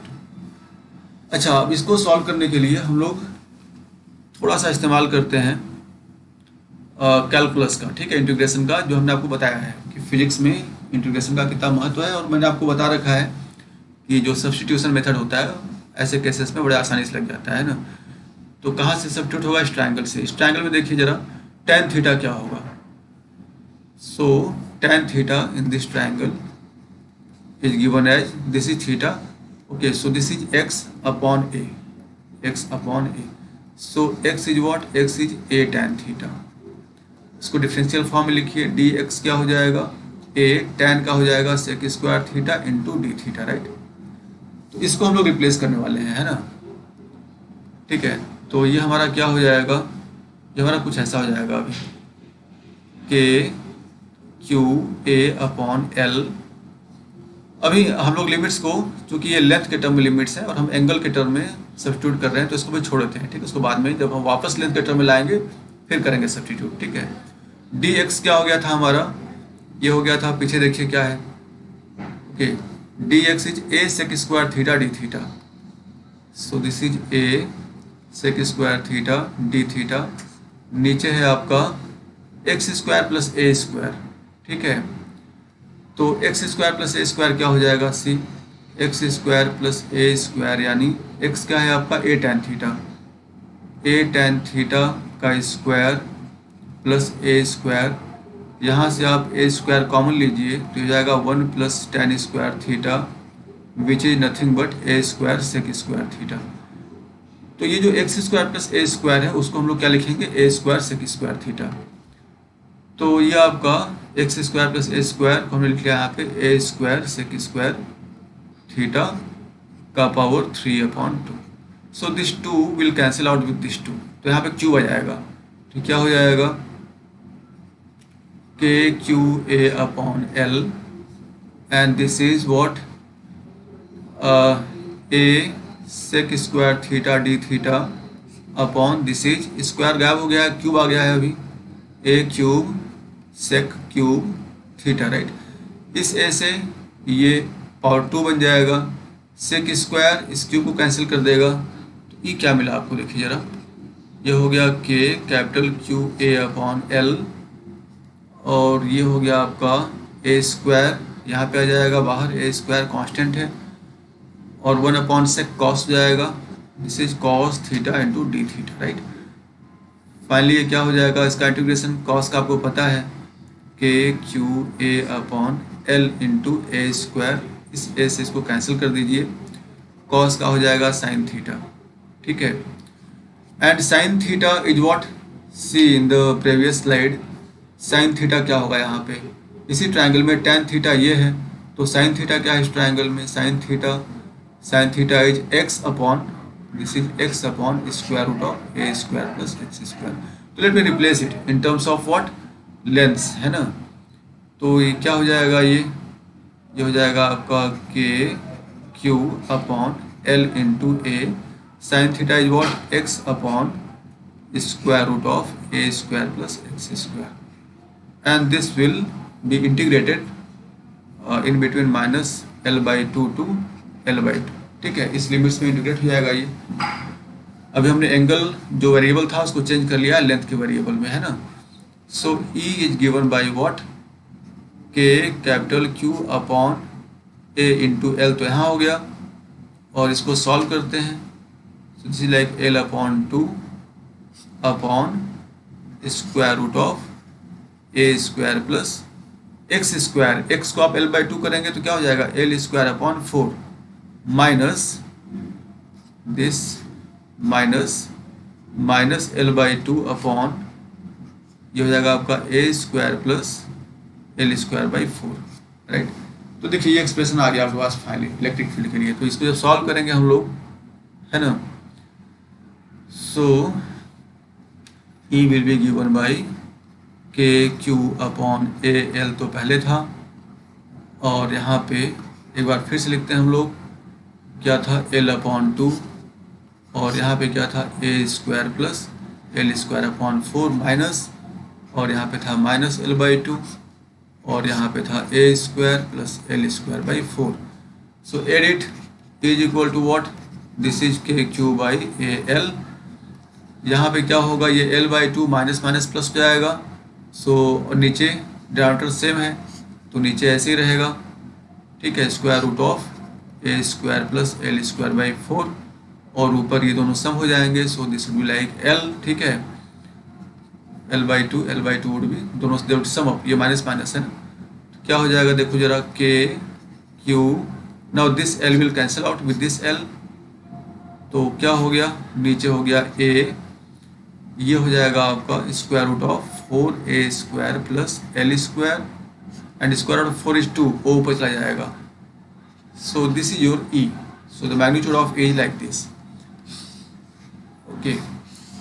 अच्छा, अब इसको सॉल्व करने के लिए हम लोग थोड़ा सा इस्तेमाल करते हैं कैलकुलस का, ठीक है, इंटीग्रेशन का, जो हमने आपको बताया है कि फिजिक्स में इंटीग्रेशन का कितना महत्व है। और मैंने आपको बता रखा है कि जो सब्स्टिट्यूशन मेथड होता है ऐसे केसेस में बड़े आसानी से लग जाता है ना। तो कहाँ से सब्स्टिट्यूट होगा, इस ट्रायंगल से। इस ट्रायंगल में देखिए जरा tan थीटा क्या होगा। So tan theta in this triangle is given as, this is theta, okay. So this is x upon a, x upon a। So x is what, x is a tan theta. इसको differential form में लिखिए, dx क्या हो जाएगा, a tan का हो जाएगा sec square theta into D theta, right. तो इसको हम लोग रिप्लेस करने वाले हैं, है ना, ठीक है। तो ये हमारा क्या हो जाएगा, ये हमारा कुछ ऐसा हो जाएगा अभी, k q a upon l। अभी हम लोग लिमिट्स को, चूंकि ये लेंथ के टर्म में लिमिट्स हैं और हम एंगल के टर्म में सब्स्टिट्यूट कर रहे हैं, तो इसको भी छोड़ देते हैं, ठीक है। उसको बाद में जब हम वापस लेंथ के टर्म में लाएंगे फिर करेंगे सब्स्टिट्यूट, ठीक है। dx क्या हो गया था हमारा, ये हो गया था, पीछे देखिए क्या है, okay, dx is a sec square theta D theta. So this is a sec square theta D theta. नीचे है आपका x square plus a square, ठीक है। तो X square plus a square क्या हो जाएगा, see X square plus a square, यानी x क्या है आपका a tan theta, a tan theta का स्क्वायर प्लस a स्क्वायर। यहाँ से आप a स्क्वायर कॉमन लीजिए तो हो जाएगा 1 plus tan square theta which is nothing but a square sec square theta. तो ये जो X square plus a square है उसको हम लोग क्या लिखेंगे, a square sec square theta. तो ये आपका x square plus a square को हमने लिख लिया यहाँ पे a square sec square theta का power 3/2। So this 2 will cancel out with this 2, तो यहाँ पे q आ जाएगा। तो क्या हो जाएगा, k q a upon l and this is what, a sec square theta D theta upon this is, square गायब हो गया है, क्यूब आ गया है अभी, a cube sec cube theta, right. इस a से ये पावर 2 बन जाएगा, सेक स्क्वायर इस क्यूब को कैंसिल कर देगा। तो ये क्या मिला आपको, देखिए जरा, ये हो गया k capital Q a upon l, और ये हो गया आपका a स्क्वायर, यहाँ पे आ जाएगा बाहर, a स्क्वायर कांस्टेंट है, और 1 अपॉन सेक कॉस हो जाएगा, this is cos theta into D theta, right. Finally ये क्या हो जाएगा, इसका इंटीग्रेशन कॉस का आपको पता है, k Q a upon l into a square, इस a से इसको कैंसिल कर दीजिए, कॉस का हो जाएगा साइन थीटा, ठीक है। And sine theta is what, see in the previous slide sine theta क्या होगा यहाँ पे, इसी ट्रायंगल में tan थीटा ये है, तो साइन थीटा क्या है इस ट्रायंगल में, sine theta is x upon, this is x upon square root of a square plus x square. तो let me replace it in terms of what, lengths है ना। तो ये क्या हो जाएगा, ये हो जाएगा आपका k q upon l into A, sign theta is what x upon square root of a square plus x square, and this will be integrated in between minus l by 2 to l by 2, ठीक है, इस limits में integrate हो जाएगा ये। अभी हमने angle जो वेरिएबल था उसको चेंज कर लिया लेंथ के वेरिएबल में, है ना। So E is given by what, k capital Q upon a into L, तो यहाँ हो गया, और इसको सॉल्व करते हैं, so this is like l upon 2 upon square root of a square plus x square, x को आप l बाई 2 करेंगे तो क्या हो जाएगा, l square upon 4 minus this minus l by 2 upon, ये हो जाएगा आपका a square plus l square by 4, right. तो देखिए ये एक्सप्रेशन आ गया आपके पास फाइनली इलेक्ट्रिक फील्ड के लिए। तो इसको जब सॉल्व करेंगे हम लोग, है ना, so E will be given by k q upon a l, तो पहले था, और यहाँ पे एक बार फिर से लिखते हैं हम लोग, क्या था l अपॉन 2, और यहाँ पे क्या था a square plus l square upon 4 minus, और यहाँ पे था माइनस l बाई 2, और यहाँ पे था a square plus l square by 4। So edit is equal to what, this is k q by a l, यहाँ पे क्या होगा, ये l by 2 minus minus plus हो जाएगा, सो और नीचे डिनोमिनेटर सेम है तो नीचे ऐसे ही रहेगा, ठीक है, square root of a square plus L square by 4, और ऊपर ये दोनों सम हो जाएंगे, so this would be like l, ठीक है, l बाई 2 वुड भी, दोनों दे वुड सम अप, ये माइनस माइनस है ना, तो क्या हो जाएगा देखो जरा, k q, now this l will cancel out with this l, तो क्या हो गया, नीचे हो गया a, ये हो जाएगा आपका square root of 4a square plus l square, and square root of 4 is 2, ओ ऊपर चला जाएगा, so this is your E, so the magnitude of A is like this, okay,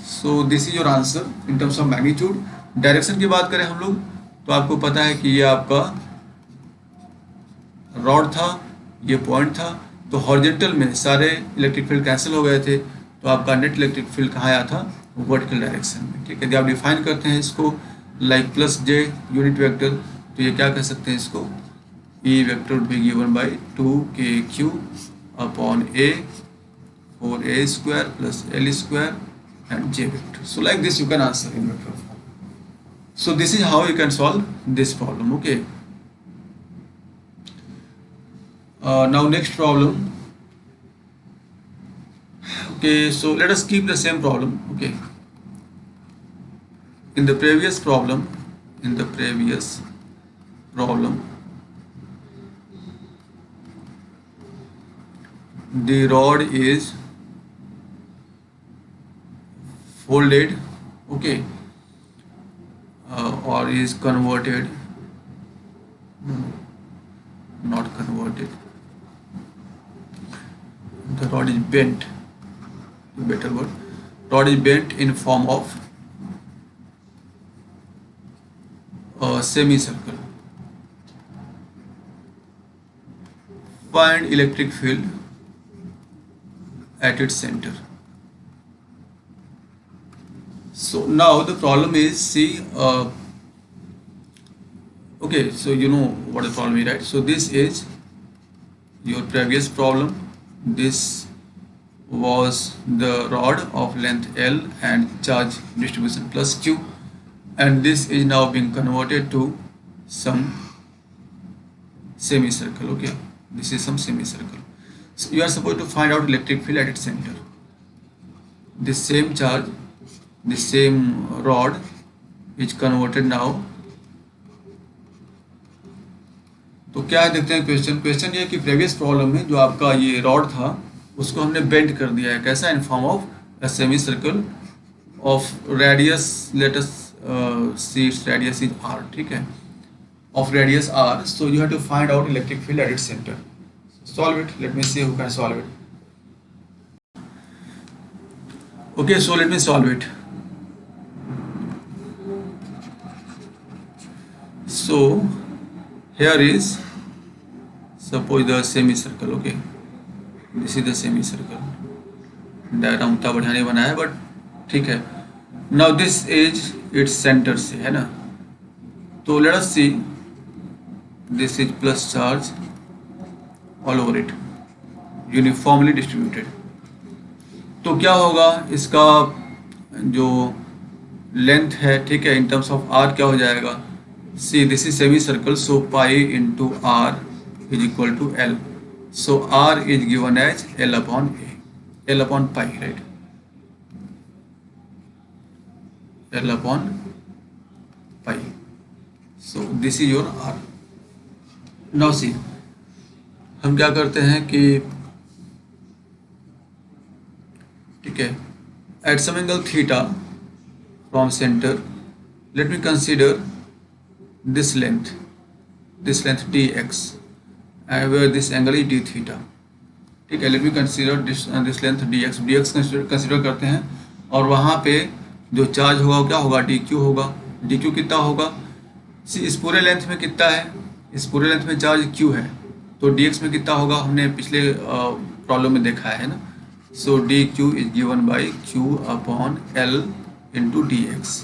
so this is your answer in terms of magnitude. Direction की बात करें हम लोग, तो आपको पता है कि ये आपका रॉड था, ये पॉइंट था, तो हॉरिजॉन्टल में सारे इलेक्ट्रिक फील्ड कैंसिल हो गए थे, तो आपका नेट इलेक्ट्रिक फील्ड कहाँ आया था, वर्टिकल डायरेक्शन में, ठीक है। जब आप डिफाइन करते हैं इसको like plus j unit vector, तो ये क्या कह सकते हैं इसको, E vector would be given by 2kq upon a 4a square plus l square and j vector, so like this you can answer in vector form. So this is how you can solve this problem, okay. Now next problem, okay, so let us keep the same problem, okay. In the previous problem, the rod is folded, okay, or is converted, no, not converted, the rod is bent, better word, rod is bent in form of a semicircle. Find electric field at its center. So now the problem is, see, okay, so you know what the problem is, right? So this is your previous problem, this was the rod of length L and charge distribution plus Q, and this is now being converted to some semicircle, okay, this is some semicircle. So you are supposed to find out electric field at its center. This same charge, this same rod is converted now, तो क्या है देखते हैं question ये है कि previous problem में जो आपका ये रॉड था उसको हमने बेंड कर दिया है, कैसा, in form of a semi circle of radius, late us see its radius is r, ठीक है, of radius r, so you have to find out electric field at its center. Solve it. Let me see who can solve it. Okay, so let me solve it. So here is, suppose the semicircle. Okay, this is the semicircle. Diagram उतना बढ़िया नहीं बनाया है, but ठीक है. Now this is its center से, है ना. तो let us see, this is plus charge all over it, uniformly distributed. तो क्या होगा, इसका जो लेंथ है, ठीक है, इन टर्म्स ऑफ r क्या हो जाएगा. See this is semi circle, so pi into r is equal to L. So r is given as l upon a, l upon pi, right, l upon pi. So this is your r. Now see, हम क्या करते हैं कि, ठीक है, at some angle theta from center, let me consider this length dx, and where this angle is d theta, ठीक है. Late me consider this length dx consider करते हैं, और वहाँ पे जो चार्ज होगा वो क्या होगा, dq होगा. dq कितना होगा, सी इस पूरे लेंथ में कितना है, इस पूरे लेंथ में चार्ज q है, तो dx में कितना होगा, हमने पिछले प्रॉब्लम में देखा है ना. सो dq is given bye q upon l into dx.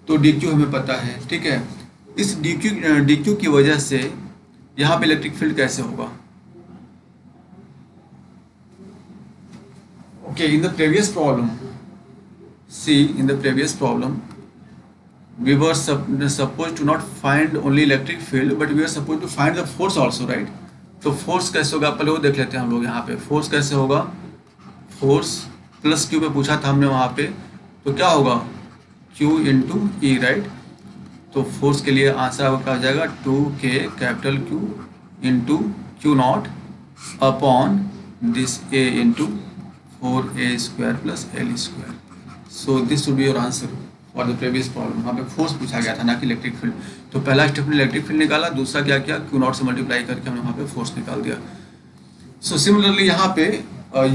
तो dq हमें पता है, ठीक है. इस dq की वजह से यहाँ पे इलेक्ट्रिक फील्ड कैसे होगा. Okay, in the previous problem, see in the previous problem we were supposed to not find only electric field, but we were supposed to find the force also, right. तो force कैसे होगा, पहले वो देख लेते हैं हम लोग. यहाँ पे फोर्स कैसे होगा, फोर्स प्लस क्यू पे पूछा था हमने वहाँ पे, तो क्या होगा, क्यू इंटू ई, राइट. तो फोर्स के लिए आंसर आपका क्या हो जाएगा, 2k capital Q into Q not upon this a into 4a square plus l square. So this would B your answer for the previous problem. वहाँ पे फोर्स पूछा गया था, ना कि इलेक्ट्रिक फील्ड. तो पहला स्टेप में इलेक्ट्रिक फील्ड निकाला, दूसरा क्या किया, क्यू नॉट से मल्टीप्लाई करके हमने वहाँ पे फोर्स निकाल दिया. सो सिमिलरली यहाँ पे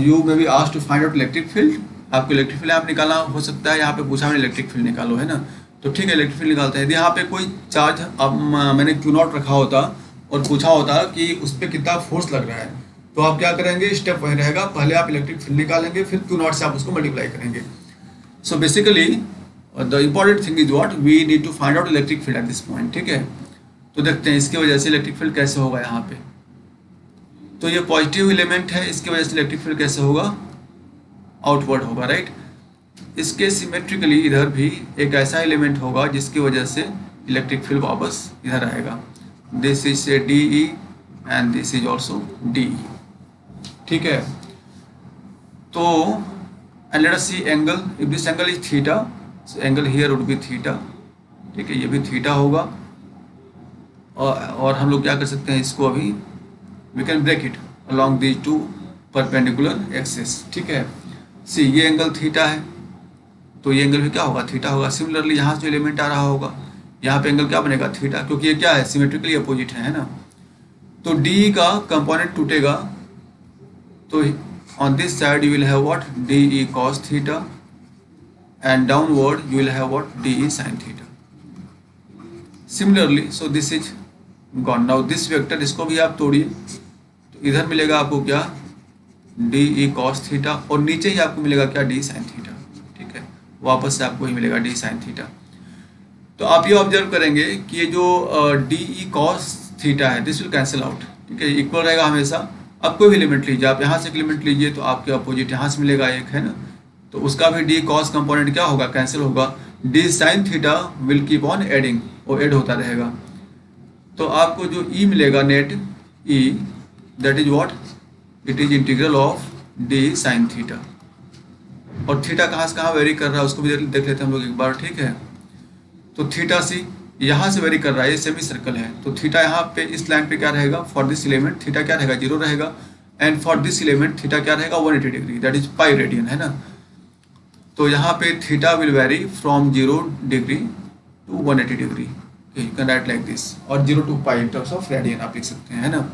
you may be asked to find out electric field. आपको इलेक्ट्रिक फील्ड आप निकालना हो सकता है, यहाँ पे पूछा मैंने इलेक्ट्रिक फील्ड निकालो, है ना. तो ठीक है, इलेक्ट्रिक फील्ड निकालते हैं. यदि यहाँ पे कोई चार्ज, अब मैंने क्यू नॉट रखा होता और पूछा होता कि उस पर कितना फोर्स लग रहा है, तो आप क्या करेंगे, स्टेप वही रहेगा, पहले आप इलेक्ट्रिक फील्ड निकालेंगे, फिर क्यू नॉट से आप उसको मल्टीप्लाई करेंगे. So basically the important thing is what, we need to find out electric field at this point, ठीक है. तो देखते हैं इसकी वजह से इलेक्ट्रिक फील्ड कैसे होगा यहाँ पे. तो ये पॉजिटिव एलिमेंट है, इसकी वजह से इलेक्ट्रिक फील्ड कैसे होगा, आउटवर्ड होगा, राइट. इसके सिमेट्रिकली इधर भी एक ऐसा एलिमेंट होगा जिसकी वजह से इलेक्ट्रिक फील्ड वापस इधर आएगा. This is a D E and this is also D E, ठीक है. तो and let us see angle, if this angle is theta, so angle here would be theta, ठीक है, ये भी थीटा होगा. और हम लोग क्या कर सकते हैं, इसको अभी we can break it along these two perpendicular axis, ठीक है. सी ये एंगल थीटा है, तो ये एंगल भी क्या होगा, थीटा होगा. सिमिलरली यहाँ से जो एलिमेंट आ रहा होगा, यहाँ पे एंगल क्या बनेगा, थीटा, क्योंकि ये क्या है, सिमेट्रिकली अपोजिट है ना. तो डी का कंपोनेंट टूटेगा, तो on this side you will have what, D E cos theta, and downward you will have what, D E sine theta. Similarly, so this is gone. Now this vector, इसको भी आप तोड़िए, तो इधर मिलेगा आपको क्या, डी ई कॉस थीटा, और नीचे ही आपको मिलेगा क्या, डी साइन थीटा, ठीक है. वापस से आपको ही मिलेगा डी साइन थीटा. तो आप ये ऑब्जर्व करेंगे कि ये जो डी ई कॉस थीटा है, दिस विल कैंसिल आउट, ठीक है, इक्वल रहेगा हमेशा. अब कोई भी एलिमेंट लीजिए, आप यहाँ से एलिमेंट लीजिए तो आपके अपोजिट यहाँ से मिलेगा एक, है ना. तो उसका भी डी कॉस कंपोनेंट क्या होगा, कैंसिल होगा. D sine theta will keep on adding, वो ऐड होता रहेगा. तो आपको जो ई मिलेगा net E, that is what, it is integral of D sine theta. और थीटा कहाँ से कहाँ वेरी कर रहा है उसको भी देख लेते हैं हम लोग एक बार, ठीक है. तो थीटा सी यहाँ से वेरी कर रहा है, ये सेमी सर्कल है, तो थीटा यहाँ पे इस लाइन पे क्या रहेगा, फॉर दिस एलिमेंट थीटा क्या रहेगा, 0 रहेगा, and for this element theta क्या रहेगा, 180 degree, that is pi radian, है ना. तो यहाँ पे theta will vary from 0 degree to 180 degree, you can write like this, और 0 to pi in terms of radian आप लिख सकते हैं, है ना।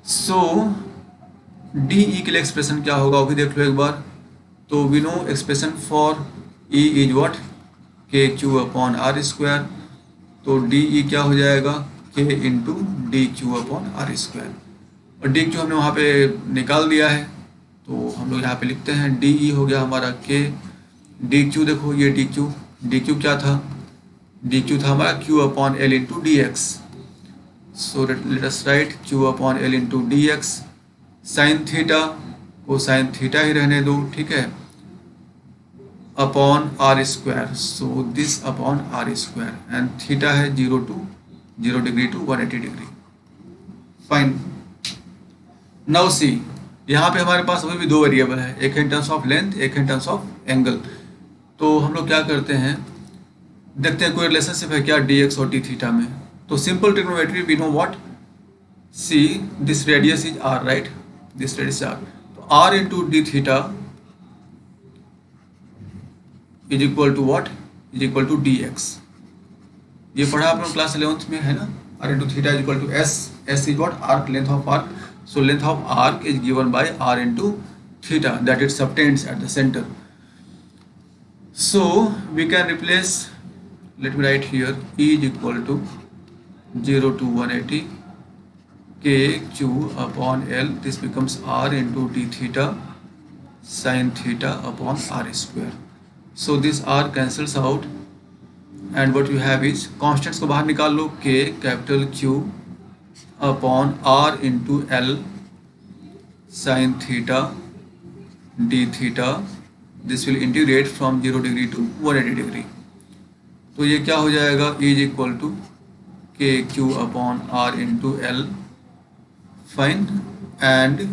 सो डी ई के लिए एक्सप्रेशन क्या होगा वो भी देख लो एक बार। तो we know expression for E is what, k q upon are square. तो डी ई क्या हो जाएगा, k into d q upon are square, और डी क्यू हमने वहाँ पे निकाल दिया है, तो हम लोग यहाँ पे लिखते हैं डी ई हो गया हमारा के, डी क्यू देखो ये डी क्यू क्या था, डी क्यू था हमारा q upon l into d x. So let us write q upon l into d x, sine theta को साइन थीटा ही रहने दो, ठीक है, upon are square, so this upon are square, and theta है 0 degree to 180 degree. Fine, now see यहाँ पे हमारे पास अभी भी दो वेरिएबल है, एक है इन टर्म्स ऑफ लेंथ, एक है इन टर्म्स ऑफ एंगल। तो हम लोग क्या करते हैं, देखते हैं कोई रिलेशनशिप है क्या डी एक्स और डी थीटा में। तो simple trigonometry we know what, see this radius is R, right, this radius R, तो R into D theta is equal to what, is equal to D X. ये पढ़ा आप लोग class 11th में, है ना। R into theta is equal to S, S is what, arc, length of arc, so length of arc is given by r into theta, that it subtends at the center. So we can replace, let me write here, E is equal to 0 to 180 k q upon l, this becomes r into d theta sin theta upon r square. So this r cancels out, and what you have is constants को बाहर निकाल लो, k capital Q upon r into l sine theta D theta, this will integrate from 0 degree to 180 degree. तो ये क्या हो जाएगा, is equal to k q upon r into l, fine, and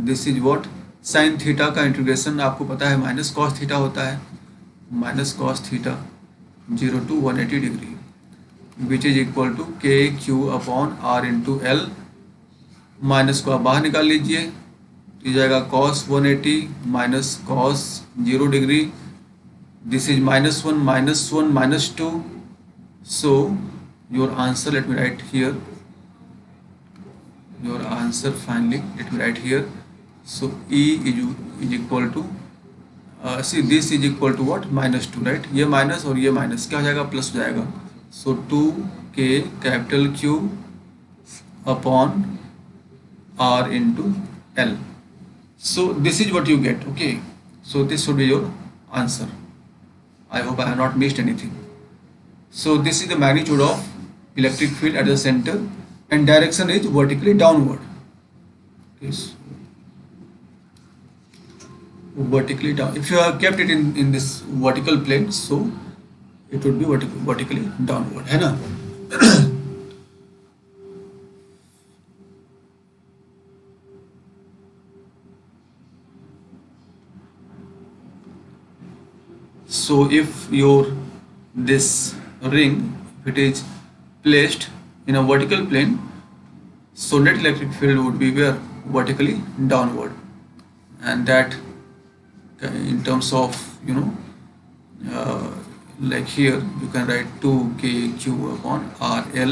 this is what, sine theta का integration आपको पता है minus cos theta होता है, minus cos theta 0 to 180 degree, which is equal to k q upon r into l, minus को आप बाहर निकाल लीजिए, तो जाएगा cos 180 minus cos 0 degree, this is -1 -1 -2, so your answer, let me write here, your answer finally, let me write here, so E is equal to, see this is equal to what, -2, right, ये minus और ये minus क्या हो जाएगा, plus हो जाएगा। So 2k capital Q upon R into L. So this is what you get. Okay. So this should be your answer. I hope I have not missed anything. So this is the magnitude of electric field at the center, and direction is vertically downward. Yes. Vertically down. If you have kept it in this vertical plane, so it would be vertically downward, है ना। So if this ring, if it is placed in a vertical plane, so net electric field would be where, vertically downward, and that in terms of like here you can write 2k q upon rl,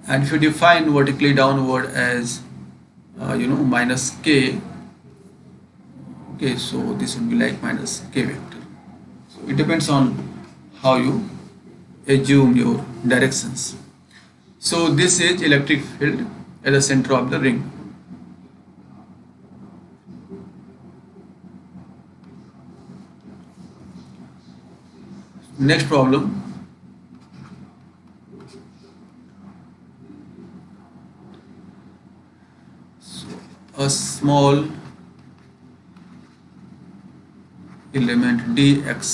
and if you define vertically downward as minus k, okay, so this would be like minus k vector. So it depends on how you assume your directions. So this is electric field at the center of the ring. Next problem, so a small element dx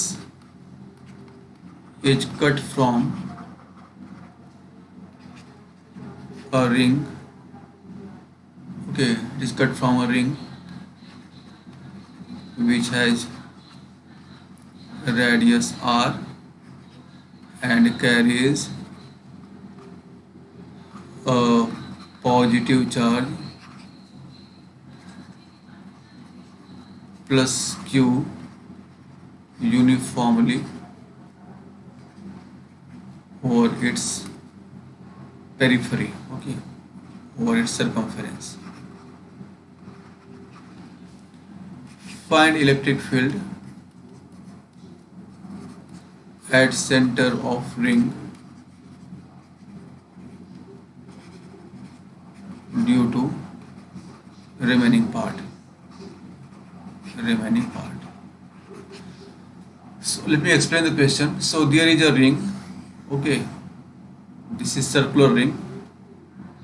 is cut from a ring, okay, it is cut from a ring which has radius r and carries a positive charge plus q uniformly over its periphery, okay, over its circumference. Find electric field at center of ring due to remaining part. So let me explain the question. So there is a ring, okay, this is circular ring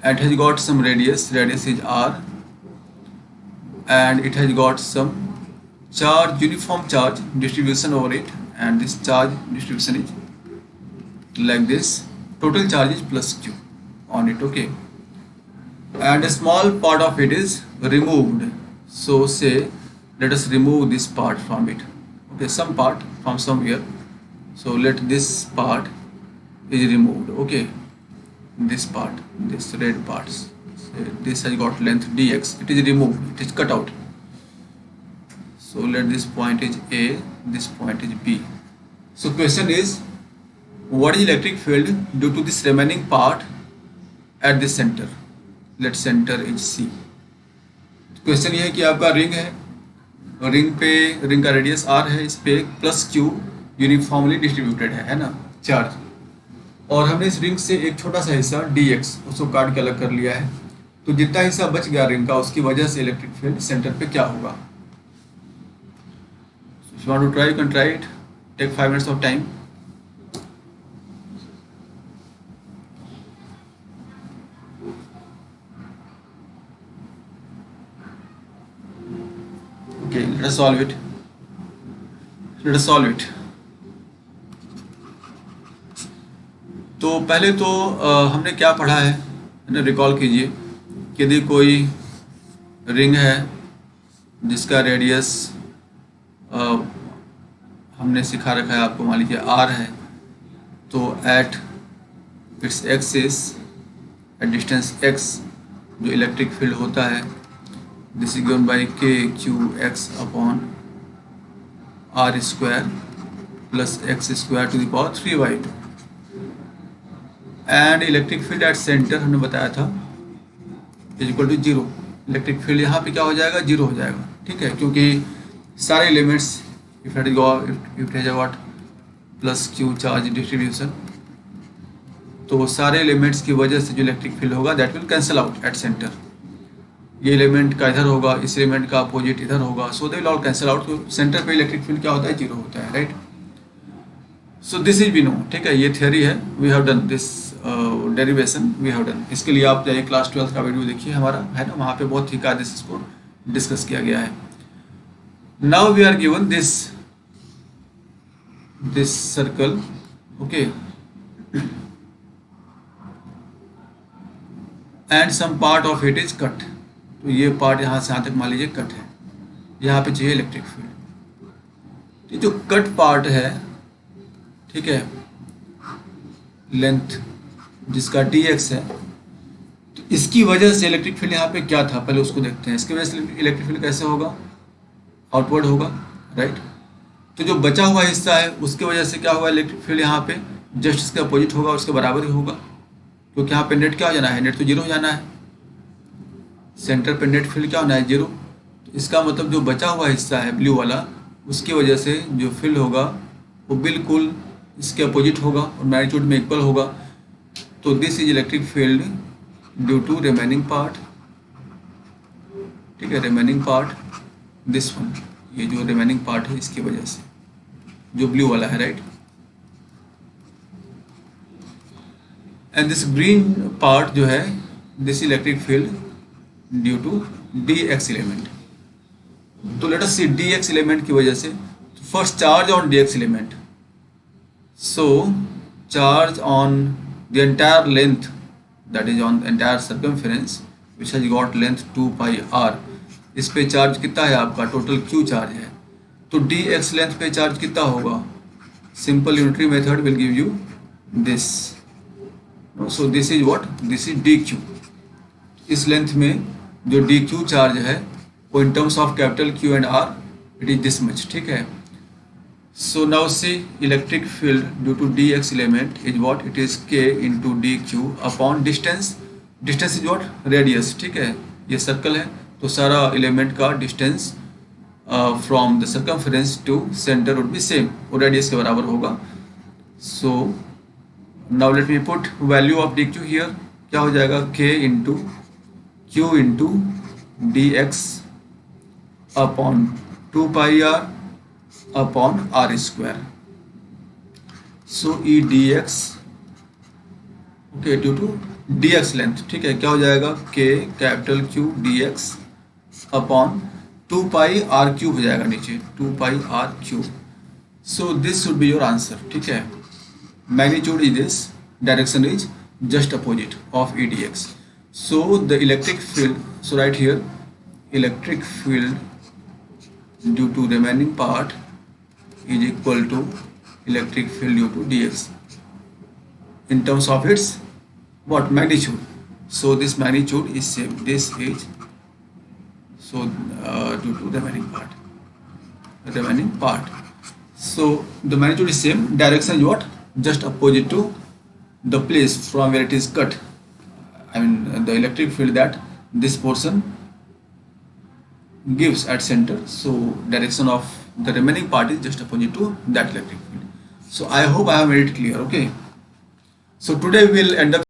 and has got some radius is r, and it has got some charge, uniform charge distribution over it, and this charge distribution is like this. Total charge is plus q on it, okay, and a small part of it is removed. So say let us remove this part from it, okay, some part from somewhere. So let this part is removed, okay, this part, this red parts, say this has got length dx, it is removed, it is cut out. So let this point is a, this point is b. So question is, what is electric field due to this remaining part at this center? Let center is c. Question ये है कि आपका ring है, ring पे, ring का radius r है, इस पे प्लस q यूनिफॉर्मली डिस्ट्रीब्यूटेड है ना चार्ज, और हमने इस रिंग से एक छोटा सा हिस्सा dx उसको काट के अलग कर लिया है, तो जितना हिस्सा बच गया रिंग का उसकी वजह से इलेक्ट्रिक फील्ड सेंटर पे क्या होगा? If you want to try, you can try it. Take 5 minutes of time. Okay, let us solve it. तो पहले तो हमने क्या पढ़ा है ना, रिकॉल कीजिए कि यदि कोई रिंग है जिसका रेडियस हमने सिखा रखा है आपको, मान लीजिए r है, तो at its axis, at distance x जो इलेक्ट्रिक फील्ड होता है, this is given by k q x upon r square plus x square to the power 3/2, and electric field at centre हमने बताया था is equal to 0। Electric field यहाँ पे क्या हो जाएगा? 0 हो जाएगा, ठीक है, क्योंकि सारे elements if it has got plus q charge distribution, तो सारे एलिमेंट्स की वजह से जो इलेक्ट्रिक फील्ड होगा that will cancel out at centre. ये एलिमेंट का इधर होगा, इस एलिमेंट का अपोजिट इधर होगा, so they will all cancel out. तो सेंटर पे इलेक्ट्रिक फील्ड क्या होता है? 0 होता है, right. So this is we know, ठीक है, ये थियरी है, we have done this derivation, we have done. इसके लिए आप जाइए क्लास 12 का वीडियो देखिए हमारा, है ना, वहाँ पे बहुत ही कायदे से इसको डिस्कस किया गया है। Now we are given this circle, okay, and some part of it is cut, तो ये पार्ट यहाँ से यहाँ तक मान लीजिए कट है, यहाँ पे चाहिए इलेक्ट्रिक फील्ड। ये जो कट पार्ट है, ठीक है, लेंथ जिसका dx है, तो इसकी वजह से इलेक्ट्रिक फील्ड यहाँ पे क्या था पहले उसको देखते हैं। इसकी वजह से इलेक्ट्रिक फील्ड कैसे होगा? आउटवर्ड होगा, राइट। तो जो बचा हुआ हिस्सा है उसकी वजह से क्या होगा? इलेक्ट्रिक फील्ड यहाँ पे जस्ट इसके अपोजिट होगा, उसके बराबर ही होगा, क्योंकि यहाँ पे नेट क्या हो जाना है? नेट तो 0 हो जाना है। सेंटर पे नेट फील्ड क्या होना है? 0। तो इसका मतलब जो बचा हुआ हिस्सा है ब्लू वाला, उसकी वजह से जो फील्ड होगा वो बिल्कुल इसके अपोजिट होगा और मैग्नीट्यूड में इक्वल होगा। तो this is electric field due to remaining part, ठीक है, रिमेनिंग पार्ट, दिस वन, ये जो रिमेनिंग पार्ट है इसकी वजह से, जो ब्लू वाला है, right. And this green part जो है, this electric field due to dx element. तो let us see dx element की वजह से, first charge on dx element, so charge on the entire length, that is on entire circumference which has got length 2 pi r, इस पे charge कितना है आपका? Total q charge है। तो dx लेंथ पे चार्ज कितना होगा? Simple unitary method will give you this, so this is what? This is dq। इस लेंथ में जो dq चार्ज है वो इन terms of capital Q and R it is this much, ठीक है। So now see, electric field due to dx element is what? It is k into dq upon distance. Distance is what? Radius. ठीक है, ये circle है तो सारा element का distance from the circumference to centre would be same, वो radius के बराबर होगा. So now let me put value of d q here. क्या हो जाएगा? k into q into d x upon 2 pi r upon are square. So E D x okay due to D x length. ठीक है, क्या हो जाएगा? k capital Q d x upon 2 pi are cube हो जाएगा नीचे, 2 pi are cube. So this should be your answer. ठीक है, magnitude is this, direction is just opposite of E D x. So the electric field, so right here electric field due to remaining part is equal to electric field due to dx in terms of its what? Magnitude. So this magnitude is same, this is so due to remaining part. So the magnitude is same, direction is what? Just opposite to the place from where it is cut. I mean the electric field that this portion gives at center, so direction of the remaining part is just opposite to that electric field. So I hope I have made it clear. Okay, so today we will end up